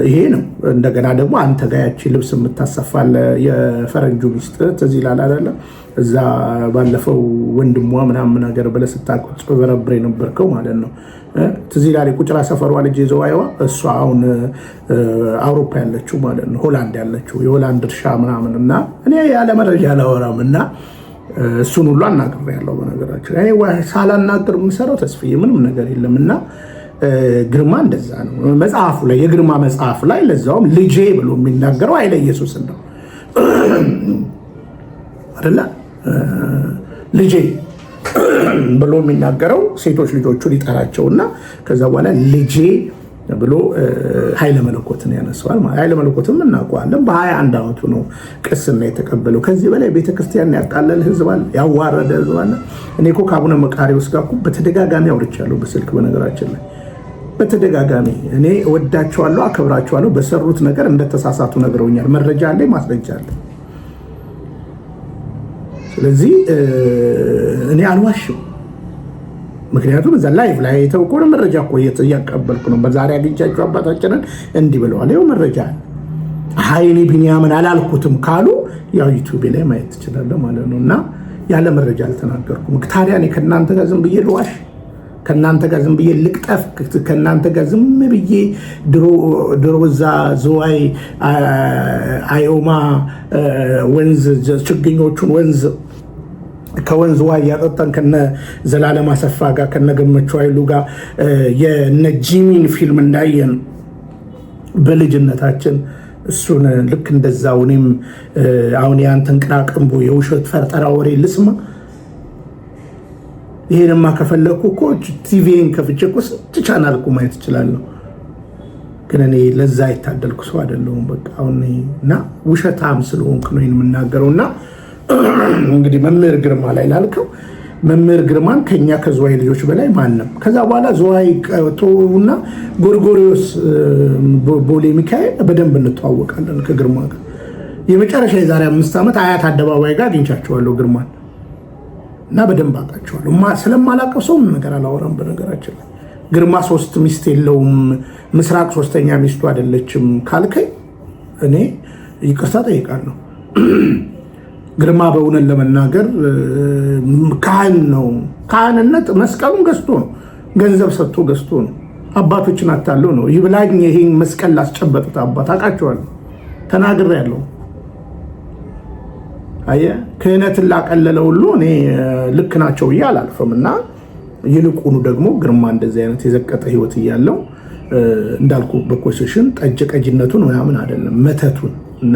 ይሄ ነው። እንደገና ደግሞ አንተ ጋር ያቺ ልብስ የምታሰፋለ የፈረንጁ ሚስት ትዝ ይላል አይደለም? እዛ ባለፈው ወንድሟ ምናምን ነገር ብለህ ስታቆጭ በረብሬ ነበርከው ማለት ነው። ትዝ ይላል ቁጭራ ሰፈሯ ልጅ የዘዋይዋ እሷ አሁን አውሮፓ ያለችው ማለት ነው፣ ሆላንድ ያለችው የሆላንድ እርሻ ምናምን። እና እኔ ያለ መረጃ አላወራም እና እሱን ሁሉ አናግሬያለሁ። በነገራችን እኔ ሳላናግር የምሰራው ተስፍዬ ምንም ነገር የለም። እና ግርማ እንደዛ ነው። መጽሐፉ ላይ የግርማ መጽሐፍ ላይ ለዛውም ልጄ ብሎ የሚናገረው ኃይለ ኢየሱስን ነው አይደለ? ልጄ ብሎ የሚናገረው ሴቶች ልጆቹን ይጠራቸውና ከዛ በኋላ ልጄ ብሎ ኃይለ መለኮትን ያነሳዋል። ኃይለ መለኮትም እናውቀዋለን። በ21 ዓመቱ ነው ቅስና የተቀበለው። ከዚህ በላይ ቤተክርስቲያን ያቃለለ ህዝብ አለ? ያዋረደ ህዝብ አለ? እኔ እኮ ከአቡነ መቃርዮስ ጋር እኮ በተደጋጋሚ አውርቻለሁ በስልክ። በነገራችን ላይ በተደጋጋሚ እኔ እወዳቸዋለሁ፣ አከብራቸዋለሁ። በሰሩት ነገር እንደተሳሳቱ ነግረውኛል። መረጃ አለ፣ ማስረጃ አለ። ስለዚህ እኔ አልዋሽም። ምክንያቱም እዛ ላይቭ ላይ የተወቆነ መረጃ እኮ እያቀበልኩ ነው። በዛሬ አግኝቻቸው አባታችንን እንዲህ ብለዋል። ይኸው መረጃ አለ። ኃይሌ ቢንያምን አላልኩትም ካሉ ያው ዩቲዩብ ላይ ማየት ትችላለህ ማለት ነው። እና ያለ መረጃ አልተናገርኩም። ታዲያ እኔ ከእናንተ ጋር ዝም ብዬ ልዋሽ? ከእናንተ ጋር ዝም ብዬ ልቅጠፍ? ከእናንተ ጋር ዝም ብዬ ድሮ እዛ ዝዋይ አዮማ ወንዝ ችግኞቹን ወንዝ ከወንዝ ውሃ እያጠጣን ከነ ዘላለም አሰፋ ጋር ከነ ገመቹ ኃይሉ ጋር የነ ጂሚን ፊልም እንዳየን በልጅነታችን እሱን ልክ እንደዛው እኔም አሁን ያንተን ቅራቅንቦ የውሸት ፈርጠራ ወሬ ልስማ? ይሄንማ ከፈለኩ እኮ ቲቪን ከፍቼ እኮ ስንት ቻናል እኮ ማየት እችላለሁ። ግን እኔ ለዛ የታደልኩ ሰው አይደለሁም። በቃ አሁን እና ውሸታም ስለሆንኩ ነው የምናገረውና እንግዲህ መምህር ግርማ ላይ ላልከው መምህር ግርማን ከኛ ከዝዋይ ልጆች በላይ ማንም ከዛ በኋላ ዝዋይ ቶና ጎርጎሪዮስ ቦሌ ሚካኤል በደንብ እንተዋወቃለን ከግርማ ጋር። የመጨረሻ የዛሬ 5 ዓመት አያት አደባባይ ጋር አግኝቻቸዋለሁ ግርማን እና በደንብ አውቃቸዋለሁ። ስለማላውቀው ሰው ነገር አላወራም። በነገራችን ላይ ግርማ 3 ሚስት የለውም፣ ምስራቅ 3ኛ ሚስቱ አይደለችም ካልከኝ እኔ ይቅርታ ጠይቃለሁ። ግርማ በእውነት ለመናገር ካህን ነው። ካህንነት መስቀሉን ገዝቶ ነው፣ ገንዘብ ሰጥቶ ገዝቶ ነው፣ አባቶችን አታለው ነው። ይብላኝ ይሄን መስቀል ላስጨበጡት አባት አውቃቸዋለሁ፣ ተናግሬያለሁ። አየህ ክህነትን ላቀለለ ሁሉ እኔ ልክ ናቸው ብዬ አላልፍም። እና ይልቁኑ ደግሞ ግርማ እንደዚህ አይነት የዘቀጠ ህይወት እያለው እንዳልኩ በኮሴሽን ጠጅ ቀጅነቱን ምናምን አይደለም መተቱን እና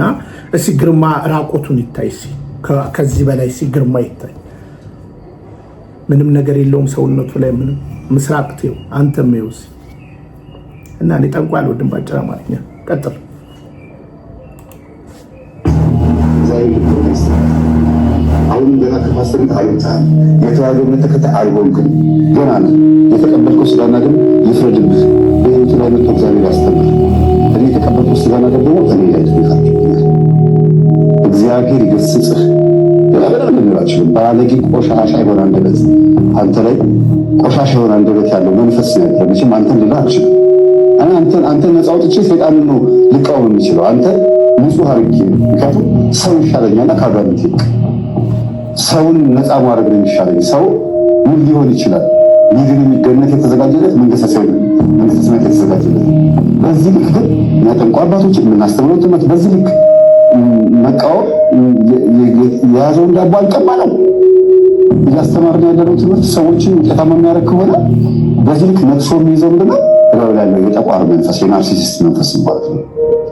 እስኪ ግርማ ራቆቱን ይታይ፣ ከዚህ በላይ እስኪ ግርማ ይታይ። ምንም ነገር የለውም ሰውነቱ ላይ ምንም። ምስራቅ ትው አንተም ይውስ እና እኔ ጠንቋይ አልወድም። ባጭር አማርኛ ቀጥል። አሁን ገና ከማስተምር አይወጣም። የተዋህዶ እምነት ተከታይ አልሆንክም። ገና ነው የተቀበልከው ስጋና ደም ይፍረድብህ። በህይወት ላይ መጥቶ እግዚአብሔር ያስተምር። እኔ የተቀበልከው ስጋና ደም ደግሞ እኔ ላይ ይፈርድ። እግዚአብሔር ይገስጽህ። ያበላል ምንላችሁ ባለጌ ቆሻሻ የሆነ አንደበት አንተ ላይ ቆሻሻ የሆነ አንደበት ያለው መንፈስ ነው ያለው። መቼም አንተን ልላ አልችልም። አንተን ነፃ አውጥቼ ሰይጣን ነው ልቃወም የሚችለው። አንተ ንጹህ አድርጌ ምክንያቱም ሰው ይሻለኛልና ከአጋንንት ይልቅ ሰውን ነፃ ማድረግ ነው የሚሻለኝ። ሰው ምን ሊሆን ይችላል? ይህን የሚገነት የተዘጋጀለት መንግስተ ሰማያት የተዘጋጀለት። በዚህ ልክ ግን የሚያጠምቁ አባቶች የምናስተምረው ትምህርት በዚህ ልክ መቃወም የያዘውን ዳቦ አልቀማ ነው እያስተማርን ያለነው ትምህርት ሰዎችን ውጤታማ የሚያደርግ ከሆነ በዚህ ልክ ነቅሶ የሚይዘው ምንድነው? ብለው ያለው የጠቋር መንፈስ የናርሲሲስት መንፈስ ማለት ነው።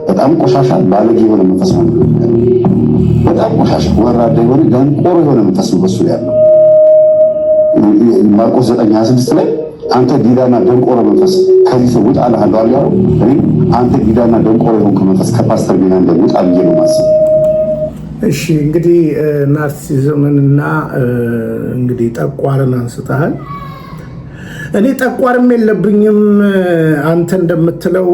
በጣም ቆሻሻ ባለጌ የሆነ መንፈስ ነው። በጣም ቆሻሻ ወራዳ የሆነ ደንቆሮ የሆነ መንፈስ ነው በሱ ያለው። ማርቆስ 9:26 ላይ አንተ ዲዳና ደንቆሮ መንፈስ ከዚህ ሰው ውጣ አልሃለሁ አለው። እኔ አንተ ዲዳና ደንቆሮ የሆንክ መንፈስ ከፓስተር ቢና እንደውጣ ብዬ ነው ማሰብ። እሺ እንግዲህ ናርሲሲዝምንና እንግዲህ ጠቋርን አንስተሃል። እኔ ጠቋርም የለብኝም አንተ እንደምትለው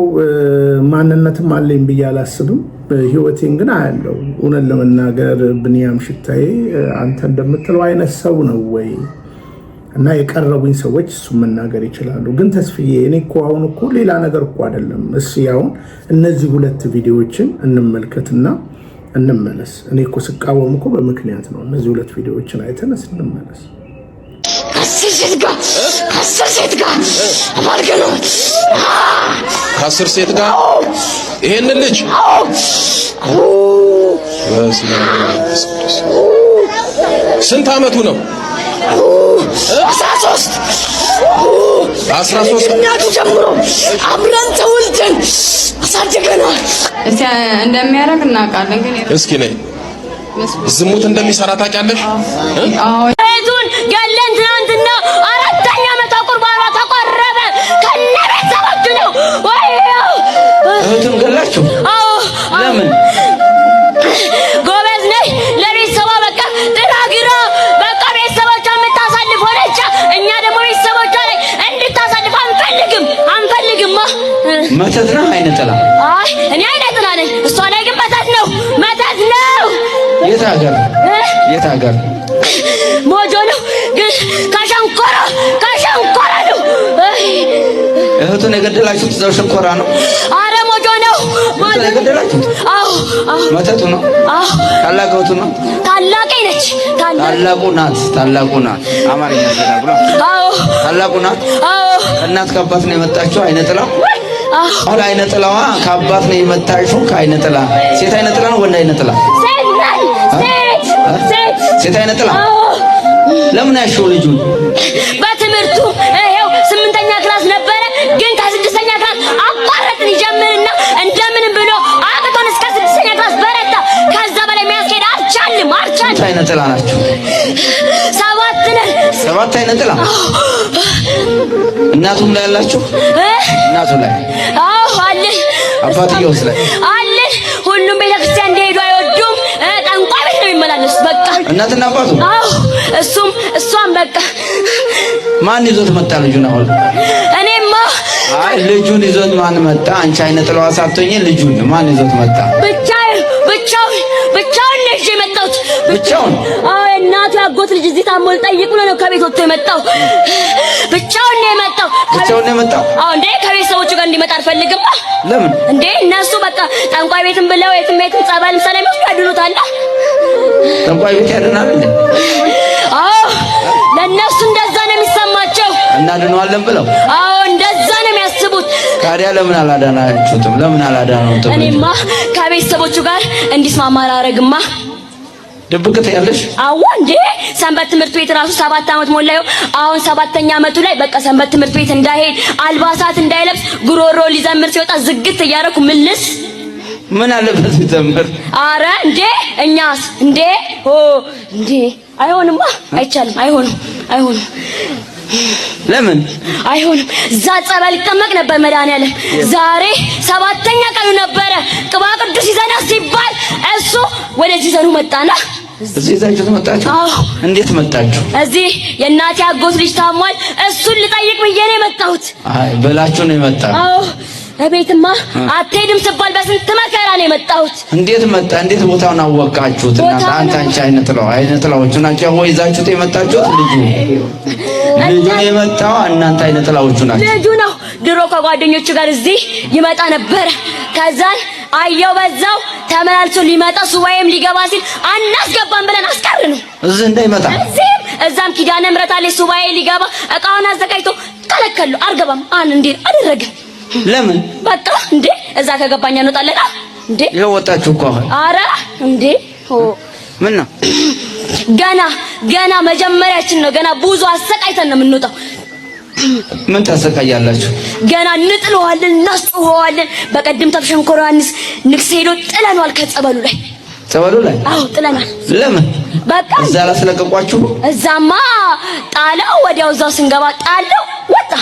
ማንነትም አለኝ ብዬ አላስብም። ህይወቴን ግን አያለው። እውነት ለመናገር ብንያም ሽታዬ አንተ እንደምትለው አይነት ሰው ነው ወይ? እና የቀረቡኝ ሰዎች እሱ መናገር ይችላሉ። ግን ተስፍዬ እኔ እኮ አሁን እኮ ሌላ ነገር እኮ አይደለም። እስኪ አሁን እነዚህ 2 ቪዲዮዎችን እንመልከትና እንመለስ። እኔ እኮ ስቃወም እኮ በምክንያት ነው። እነዚህ 2 ቪዲዮዎችን አይተን እንመለስ። ከአስር ሴት ጋር አባርገነው። ከ10 ሴት ጋር ይሄንን ልጅ ስንት ዓመቱ ነው? 13 እናቱ ጀምሮ አብረን ተወልደን አሳድገናል። እንደሚያደርግ እናውቃለን። ግን እስኪ ነይ ዝሙት እንደሚሰራ ታውቂያለሽ? እህቱን ገለን ትናንትና 4ኛ ዓመት ቁርባኗ ተቆረበ ከነቤተሰቦቹ ነው። እህቱን ገላችሁ? አዎ። ለምን? ጎበዝ ነኝ ለቤተሰቧ በቃ ጥራግራ በቃ ቤተሰቦቿ የምታሳልፍ ሆነች። እኛ ደግሞ ቤተሰቦቿ ላይ እንድታሳልፍ አንፈልግማ። መተት ነው አይነ ጥላ? አይ እኔ አይነ ጥላ ነኝ፣ እሷ ላይ ግን መተት ነው። የት ሀገር? ሞጆ ነው ግን ከሸንኮራ ነው። እህቱን የገደላችሁት እዛው ሸንኮራ ነው? አረ ሞጆ ነው። እህቱን የገደላችሁት? አዎ። መተቱ ነው? አዎ። ታላቅ እህቱ ነው? ታላቄ ነች። ታላቁ ናት። አማርኛ ተናግሮ? አዎ። ታላቁ ናት? አዎ። እናት ከአባት ነው የመጣችው አይነ ጥላ? አዎ። አሁን አይነ ጥላዋ ከአባት ነው የመጣችው ከአይነ ጥላ። ሴት አይነ ጥላ ነው ወንድ አይነ ጥላ? ሴት አይነ ጥላ። ለምን ያሽው ልጁን? በትምህርቱ ይሄው 8ኛ ክላስ ነበረ ግን ከ6ኛ ክላስ አቋረጥን ይጀምርና እንደምንም ብሎ አቅቶን እስከ 6ኛ ክላስ በረታ። ከዛ በላይ የሚያስኬድ አልቻልም። ሴት አይነ ጥላ ናቸው? 7 ነን። 7 አይነ ጥላ። እናቱም ላይ ያላችሁ? እናቱ ላይ? አዎ አለ። አባትየውስ ላይ? አለ። ሁሉም ቤተክርስቲያን እንደሄዱ አይወዱም። ጠንቋይ ቤት ነው የሚመላለሱት። በቃ እናትና አባቱ? አዎ። እሷም በቃ ማን ይዞት መጣ ልጁን? አሁን እኔማ አይ ልጁን ይዞት ማን መጣ? አንቺ አይነ ጥላዋ ሳትሆኚ ልጁን ማን ይዞት መጣ? ብቻውን ነው የመጣሁት። ብቻውን? አዎ እናቱ ያጎት ልጅ እዚህ ታሞ ልጠይቅ ብሎ ነው ከቤት ወጥቶ የመጣው። ብቻውን ነው የመጣው። አዎ እንዴ ከቤተሰቦቹ ጋር እንዲመጣ አልፈልግም። ለምን እንዴ? እነሱ በቃ ጠንቋይ ቤትም ብለው የትም ጸበል ስለሚወስዱ ያድኑታል። ጠንቋይ ቤት ያድናል እንዴ? አዎ ለነሱ እንደዛ ነው የሚሰማቸው። እናድነዋለን ብለው? አዎ እንደዛ ነው የሚያስቡት። ታዲያ ለምን አላዳናችሁትም? ለምን አላዳነውትም? እኔማ ከቤተሰቦቹ ጋር እንዲስማማ አላረግማ። ድብቅት ያለሽ? አዎ እንዴ ሰንበት ትምህርት ቤት ራሱ 7 ዓመት ሞላው። አሁን 7ኛ ዓመቱ ላይ በቃ ሰንበት ትምህርት ቤት እንዳይሄድ አልባሳት እንዳይለብስ ጉሮሮ ሊዘምር ሲወጣ ዝግት እያደረኩ ምልስ ምን አለበት ሊዘምር? አረ እንዴ እኛስ እንዴ እንዴ አይሆንማ፣ አይቻልም። አይሆንም። ለምን አይሆንም? እዛ ጸበል ይጠመቅ ነበር መድኃኒዓለም። ዛሬ 7ኛ ቀኑ ነበረ ቅባ ቅዱስ ይዘና ሲባል እሱ ወደዚህ ይዘኑ መጣና እዚህ ይዛችሁ መጣችሁ? አዎ። እንዴት መጣችሁ? እዚህ የእናቴ አጎት ልጅ ታሟል፣ እሱን ልጠይቅ ብዬ ነው የመጣሁት። አይ በላችሁ ነው የመጣው? አዎ። እቤትማ አትሄድም ስባል በስንት መከራ ነው የመጣሁት። እንዴት መጣ? እንዴት ቦታውን አወቃችሁት? እናንተ አንቺ አይነ ጥላዎቹ ናቸው ወይ ይዛችሁት የመጣችሁት? ልጁ የመጣው እናንተ አይነ ጥላዎቹ ናቸው? ልጁ ነው። ድሮ ከጓደኞቹ ጋር እዚህ ይመጣ ነበረ። ከዛን አየው በዛው ተመላልሶ ሊመጣ ሱባኤም ሊገባ ሲል አናስገባም ብለን አስቀርነው። እዚህ እንዳይመጣ እዛም ኪዳነ ምሕረት አለ ሱባኤ ሊገባ እቃውን አዘጋጅቶ ከለከሉ። አልገባም እንዴ አደረገ። ለምን? በቃ እንዴ እዛ ከገባኛ እንወጣለን እንዴ። ይሄው ወጣችሁ እኮ አሁን። አረ እንዴ ምን ነው ገና መጀመሪያችን ነው። ገና ብዙ አሰቃይተን ነው የምንወጣው። ምን ታሰቃያላችሁ? ገና እንጥለዋለን፣ እናስጨዋለን። በቀደም ተሸንኮራ ንግስ ሄዶ ጥለናል ከጸበሉ ላይ። ጸበሉ ላይ? አዎ ጥለናል። ለምን? በቃ እዛ ላስለቀቋችሁ? እዛማ ጣለው። ወዲያው እዛው ስንገባ ጣለው ወጣ።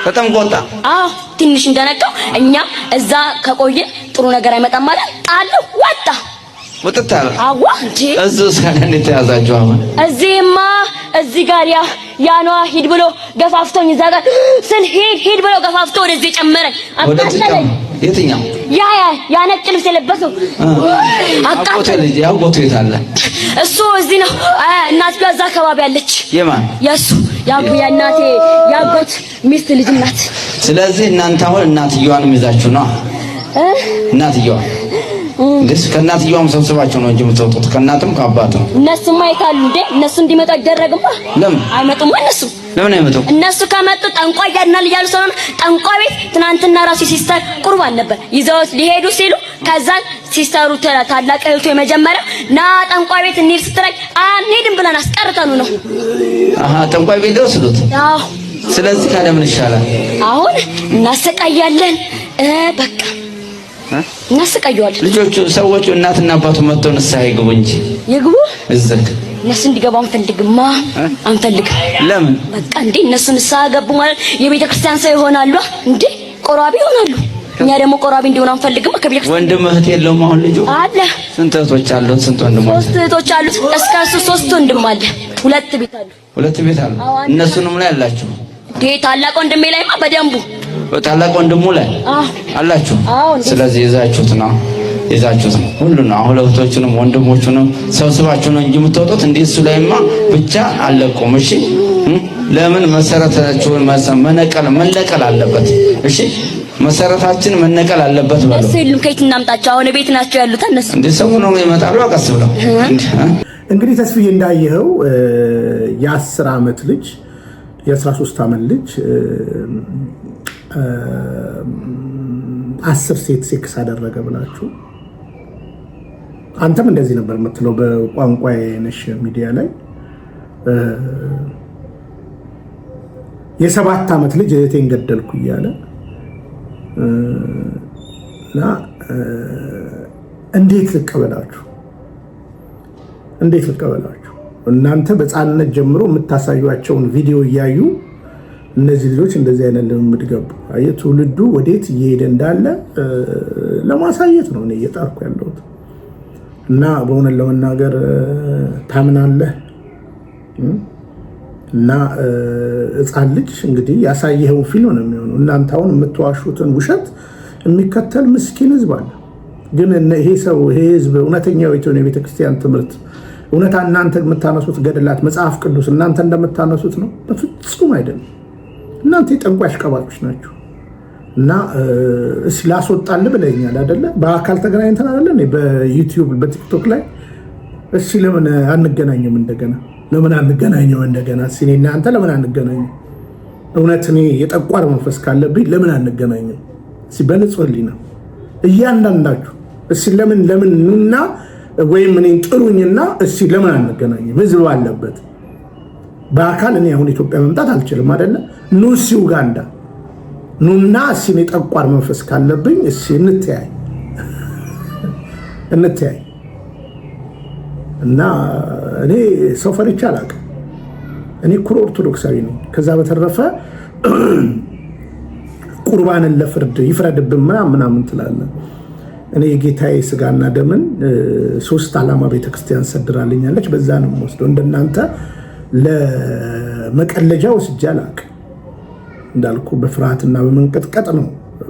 በጣም ቆጣ። አዎ ትንሽ እንደነቀው እኛም እዛ ከቆየ ጥሩ ነገር አይመጣም ማለት ጣለው ወጣ። ወጥታል? አዋ እንጂ እዚህ እስካሁን እንዴት ያዛችሁ? አሁን እዚህማ እዚህ ጋር ያኗ ሂድ ብሎ ገፋፍቶኝ እዛ ጋር ስል ሂድ ብሎ ገፋፍቶ ወደዚህ ጨመረኝ። አቃጠለኝ። የትኛው? ያ ነጭ ልብስ የለበሰው አቃጠለኝ። ያው ጎቶ የታለ? እሱ እዚህ ነው። እናት ጋር እዛ አካባቢ አለች። የማን? የሱ የእናቴ ያጎት ሚስት ልጅ ናት። ስለዚህ እናንተ አሁን እናትየዋንም ይዛችሁ ነው? እናትየዋ እንዴስ ከእናትየዋም ሰብስባችሁ ነው እንጂ የምትወጡት? ከእናትም ከአባትም? እነሱማ ይታሉ እንዴ? እነሱ እንዲመጡ አይደረግማ። ለምን አይመጡም? እነሱ ለምን አይመጡም? እነሱ ከመጡ ጠንቋይ ያድናል እያሉ ስለሆነ ጠንቋይ ቤት ትናንትና ራሱ ሲስተር ቁርባን ነበር ይዘውት ሊሄዱ ሲሉ ከዛን ሲስተሩ ታላቅ እህቱ የመጀመሪያ ና ጠንቋይ ቤት እንሂድ ስትለኝ አንሄድም ብለን አስቀርተኑ ነው። ጠንቋይ ቤት ወስዱት። አዎ። ስለዚህ ካለ ምን ይሻላል? አሁን እናሰቃያለን። በቃ እናስቀየዋለን። ልጆቹ ሰዎቹ እናትና አባቱ መጥተው ንስሐ ይግቡ እንጂ ይግቡ። እዚህ እነሱ እንዲገቡ አንፈልግማ፣ አንፈልግ። ለምን? በቃ እንዴ እነሱ ንስሐ ገቡ ማለት የቤተ ክርስቲያን ሰው ይሆናሉ እንዴ? ቆራቢ ይሆናሉ። እኛ ደግሞ ቆራቢ እንዲሆን አንፈልግም። ከቤተ ክርስቲያን ወንድም እህት የለውም? አሁን ልጁ አለ። ስንት እህቶች አሉት? ስንት ወንድሞች? 3 እህቶች አሉት። እስከ እሱ 3 ወንድም አለ። 2 ቤት አሉ። 2 ቤት አሉ። እነሱንም ላይ አላችሁ? ታላቅ ወንድሜ ላይማ በደንቡ ታላቅ ወንድሙ ላይ አላችሁ። ስለዚህ ይዛችሁት ነው ሁሉ ነው። አሁን እህቶቹንም ወንድሞቹንም ሰብስባችሁ ነው እንጂ የምትወጡት እንዴ እሱ ላይማ ብቻ አለቁም። እሺ ለምን መሰረታችሁን መነቀል አለበት። እሺ መሰረታችን መነቀል አለበት በሉ። እሱም ከየት እናምጣቸው? አሁን ቤት ናቸው ያሉት እነሱ። እንዴ ሰው ነው ይመጣሉ አቀስ ብለው። እንግዲህ ተስፍዬ እንዳየኸው የ10 ዓመት ልጅ የ13 ዓመት ልጅ 10 ሴት ሴክስ አደረገ ብላችሁ አንተም እንደዚህ ነበር የምትለው በቋንቋ የነሽ ሚዲያ ላይ የ7 ዓመት ልጅ እህቴን ገደልኩ እያለ እና እንዴት ልቀበላችሁ? እናንተ በሕፃንነት ጀምሮ የምታሳዩቸውን ቪዲዮ እያዩ እነዚህ ልጆች እንደዚህ አይነት ልምምድ ገቡ። አየህ ትውልዱ ወዴት እየሄደ እንዳለ ለማሳየት ነው እኔ እየጣርኩ ያለሁት። እና በእውነት ለመናገር ታምናለህ? እና ሕፃን ልጅ እንግዲህ ያሳየኸው ፊልም ነው የሚሆነው። እናንተ አሁን የምትዋሹትን ውሸት የሚከተል ምስኪን ህዝብ አለ። ግን ይሄ ህዝብ እውነተኛው የቤተ ክርስቲያን ትምህርት እውነታ እናንተ የምታነሱት ገድላት መጽሐፍ ቅዱስ እናንተ እንደምታነሱት ነው? በፍጹም አይደለም። እናንተ የጠንቋይ አሽቀባጮች ናችሁ። እና ላስወጣልህ ብለኛል አይደለ? በአካል ተገናኝተን አይደለ? በዩቲዩብ በቲክቶክ ላይ እሺ ለምን አንገናኝም? እንደገና ለምን አንገናኘው? እንደገና እኔ እናንተ ለምን አንገናኝም? እውነት እኔ የጠቋር መንፈስ ካለብኝ ለምን አንገናኝም? በንጹህ ህሊና እያንዳንዳችሁ ለምንና ወይም እኔን ጥሩኝና ለምን አንገናኝም? ህዝብ አለበት። በአካል እኔ አሁን ኢትዮጵያ መምጣት አልችልም አይደለ? ኑ ኡጋንዳ ኑና እኔ ጠቋር መንፈስ ካለብኝ እንተያይ እና እኔ ሰው ፈርቼ አላውቅም። እኔ ኩሮ ኦርቶዶክሳዊ ነኝ። ከዛ በተረፈ ቁርባንን ለፍርድ ይፍረድብን ምናምን ትላለህ። እኔ የጌታዬ ስጋና ደምን 3 ዓላማ ቤተክርስቲያን ሰድራልኛለች። በዛ ነው የምወስደው። እንደናንተ ለመቀለጃ ወስጄ አላውቅም። እንዳልኩ በፍርሃትና በመንቀጥቀጥ ነው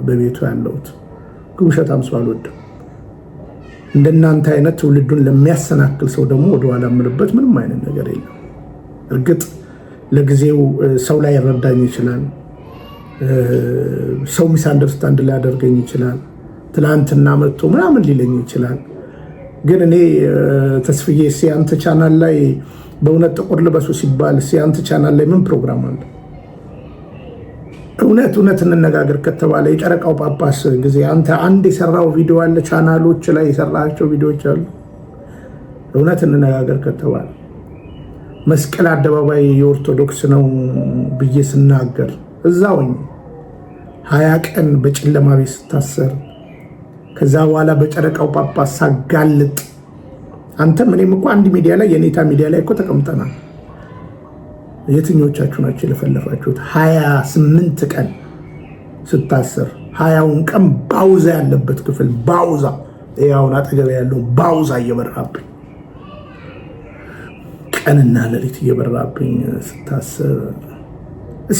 በቤቱ ያለሁት። ውሸታም ሰው አልወድም። እንደናንተ አይነት ትውልዱን ለሚያሰናክል ሰው ደግሞ ወደኋላ የምልበት ምንም አይነት ነገር የለም። እርግጥ ለጊዜው ሰው ላይ ይረዳኝ ይችላል። ሰው ሚስ አንደርስታንድ ሊያደርገኝ ይችላል። ትላንትና መጥቶ ምናምን ሊለኝ ይችላል። ግን እኔ ተስፍዬ አንተ ቻናል ላይ በእውነት ጥቁር ልበሱ ሲባል አንተ ቻናል ላይ ምን ፕሮግራም አለ? እውነት እንነጋገር ከተባለ የጨረቃው ጳጳስ ጊዜ አንተ አንድ የሰራው ቪዲዮ አለ፣ ቻናሎች ላይ የሰራቸው ቪዲዮዎች አሉ። እውነት እንነጋገር ከተባለ መስቀል አደባባይ የኦርቶዶክስ ነው ብዬ ስናገር እዛውኝ 20 ቀን በጨለማ ቤት ስታሰር ከዛ በኋላ በጨረቃው ጳጳስ ሳጋልጥ አንተም እኔም እኮ አንድ ሚዲያ ላይ የኔታ ሚዲያ ላይ እኮ ተቀምጠናል። የትኞቻችሁ ናቸው የለፈለፋችሁት? 28 ቀን ስታሰር 20ውን ቀን ባውዛ ያለበት ክፍል ባውዛ ያውን አጠገብ ያለው ባውዛ እየበራብኝ ቀንና ሌሊት እየበራብኝ ስታሰር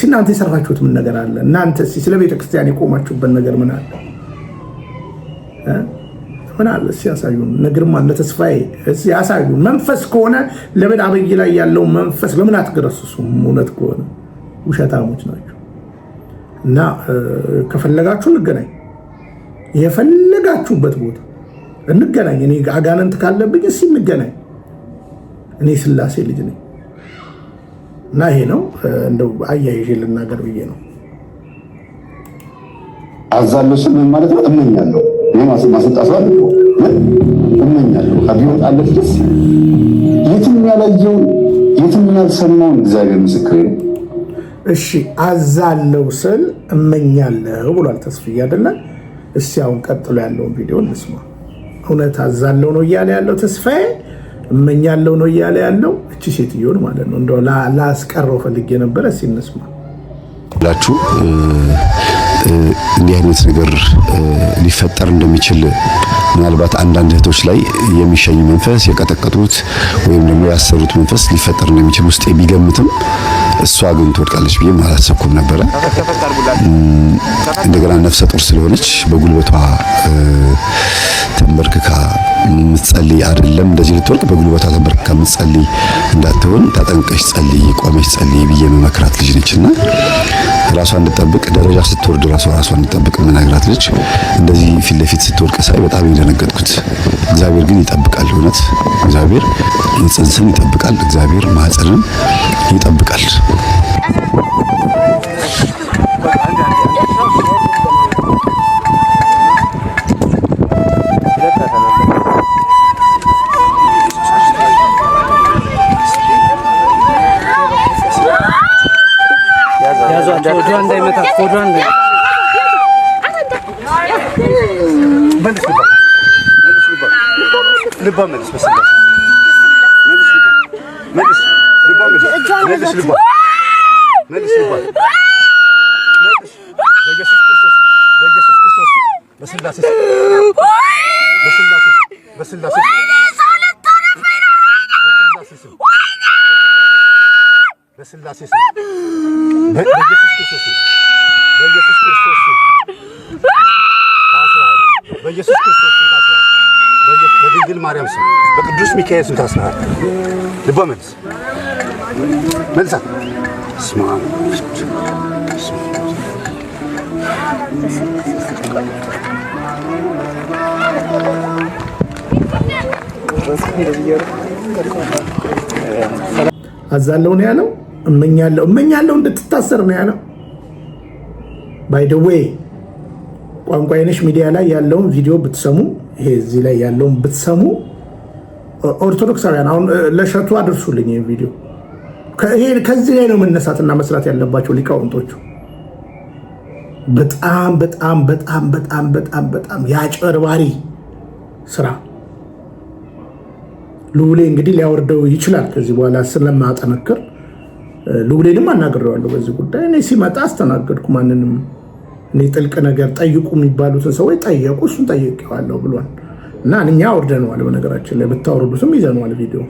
እናንተ የሰራችሁት ምን ነገር አለ? እናንተ ስለ ቤተክርስቲያን የቆማችሁበት ነገር ምን አለ? ምን አለ? ያሳዩን። ነግርማ ለተስፋዬ ያሳዩን። መንፈስ ከሆነ ለምን አብይ ላይ ያለው መንፈስ ለምን አትገረስሱም? እውነት ከሆነ ውሸታሞች ናቸው። እና ከፈለጋችሁ እንገናኝ፣ የፈለጋችሁበት ቦታ እንገናኝ። እኔ አጋንንት ካለብኝ እንገናኝ። እኔ ስላሴ ልጅ ነኝ። እና ይሄ ነው እንደው አያይዤ ልናገር ብዬ ነው። አዛለሁ ስል ምን ማለት ነው? እመኛለሁ። እኔ ማስጣሱ አለ እመኛለሁ። አቢወጣለት ደስ የትም ያላየው የትም ያልሰማውን እግዚአብሔር ምስክሬ ነው። እሺ አዛለሁ ስል እመኛለሁ ብሏል ተስፍዬ አይደለ? እስቲ አሁን ቀጥሎ ያለውን ቪዲዮ እንስማ። እውነት አዛለው ነው እያለ ያለው ተስፋዬ፣ እመኛለው ነው እያለ ያለው እቺ ሴትዮን ማለት ነው። እንደው ላስቀረው ፈልጌ ነበር። እስቲ እንስማ ላችሁ እንዲህ አይነት ነገር ሊፈጠር እንደሚችል ምናልባት አንዳንድ እህቶች ላይ የሚሸኝ መንፈስ የቀጠቀጡት ወይም ደግሞ ያሰሩት መንፈስ ሊፈጠር እንደሚችል ውስጥ ቢገምትም እሷ ግን ትወድቃለች ብዬ አላሰብኩም ነበረ። እንደገና ነፍሰ ጡር ስለሆነች በጉልበቷ ተንበርክካ ምትጸልይ አይደለም እንደዚህ ልትወድቅ በጉልበቷ ተንበርክካ ምትጸልይ እንዳትሆን ተጠንቀሽ ጸልይ፣ ቆመሽ ጸልይ ብዬ መመክራት ልጅ ነችና ራሷን እንድትጠብቅ ደረጃ ስትወርድ ራሷን እንድትጠብቅ መናገራት ልጅ እንደዚህ ፊት ለፊት ስትወድቅ ሳይ በጣም የደነገጥኩት። እግዚአብሔር ግን ይጠብቃል። እውነት እግዚአብሔር ጽንስን ይጠብቃል። እግዚአብሔር ማህፀንን ይጠብቃል። በኢየሱስ ክርስቶስ ታስረሃል። በድንግል ማርያም ስም በቅዱስ ሚካኤል ስም ታስረሃል። ልቧ መልስ መልሳ ስማ አዛለው ነው ያለው። እመኛለሁ እንድትታሰር ነው ያለው። ባይ ዘ ዌይ ቋንቋ የነሽ ሚዲያ ላይ ያለውን ቪዲዮ ብትሰሙ፣ ይሄ እዚህ ላይ ያለውን ብትሰሙ ኦርቶዶክሳውያን አሁን ለሸቱ አድርሱልኝ። ይሄ ቪዲዮ ከዚህ ላይ ነው መነሳትና መስራት ያለባቸው ሊቃውንቶቹ። በጣም በጣም በጣም በጣም በጣም በጣም ያጭበርባሪ ስራ። ልዑሌ እንግዲህ ሊያወርደው ይችላል ከዚህ በኋላ ስለማጠነክር። ልዑሌንም አናግሬዋለሁ በዚህ ጉዳይ። እኔ ሲመጣ አስተናገድኩ ማንንም። እኔ ጥልቅ ነገር ጠይቁ የሚባሉትን ሰዎች ጠየቁ፣ እሱን ጠይቄዋለሁ ብሏል። እና እኛ አውርደነዋል። በነገራችን ላይ ብታወርዱትም ይዘነዋል ቪዲዮ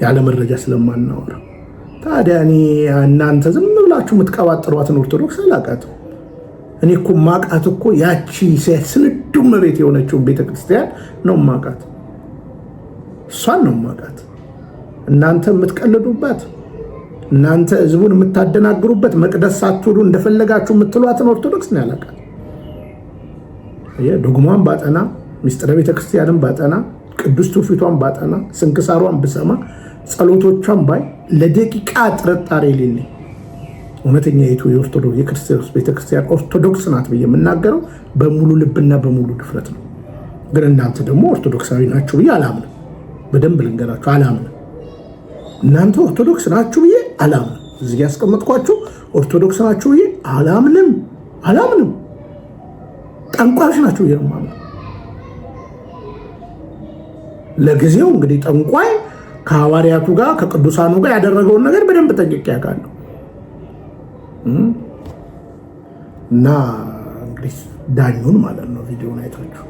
ያለ መረጃ ስለማናወራ። ታዲያ እኔ እናንተ ዝም ብላችሁ የምትቀባጥሯትን ኦርቶዶክስ አላውቃትም። እኔ እኮ ማቃት እኮ ያቺ ስንዱ እመቤት የሆነችውን ቤተክርስቲያን ነው ማቃት። እሷን ነው ማቃት። እናንተ የምትቀልዱባት፣ እናንተ ህዝቡን የምታደናግሩበት፣ መቅደስ ሳትውሉ እንደፈለጋችሁ የምትሏትን ኦርቶዶክስ ነው ያላቃት። ዶግማን ባጠና፣ ሚስጥረ ቤተክርስቲያንን ባጠና፣ ቅዱስ ትውፊቷን ባጠና፣ ስንክሳሯን ብሰማ፣ ጸሎቶቿን ባይ ለደቂቃ ጥርጣሬ የሌለኝ እውነተኛ የኦርቶዶክስ የክርስቶስ ቤተክርስቲያን ኦርቶዶክስ ናት ብዬ የምናገረው በሙሉ ልብና በሙሉ ድፍረት ነው። ግን እናንተ ደግሞ ኦርቶዶክሳዊ ናችሁ ብዬ አላምንም። በደንብ ልንገራችሁ፣ አላምንም። እናንተ ኦርቶዶክስ ናችሁ ብዬ አላምንም። እዚህ ያስቀመጥኳችሁ ኦርቶዶክስ ናችሁ ብዬ አላምንም። ጠንቋዮች ናችሁ ብዬ ነው የማምነው። ለጊዜው እንግዲህ ጠንቋይ ከሐዋርያቱ ጋር ከቅዱሳኑ ጋር ያደረገውን ነገር በደንብ ጠንቅቄ ያውቃለሁ። እና እንግዲህ ዳኙን ማለት ነው ቪዲዮውን አይታችሁ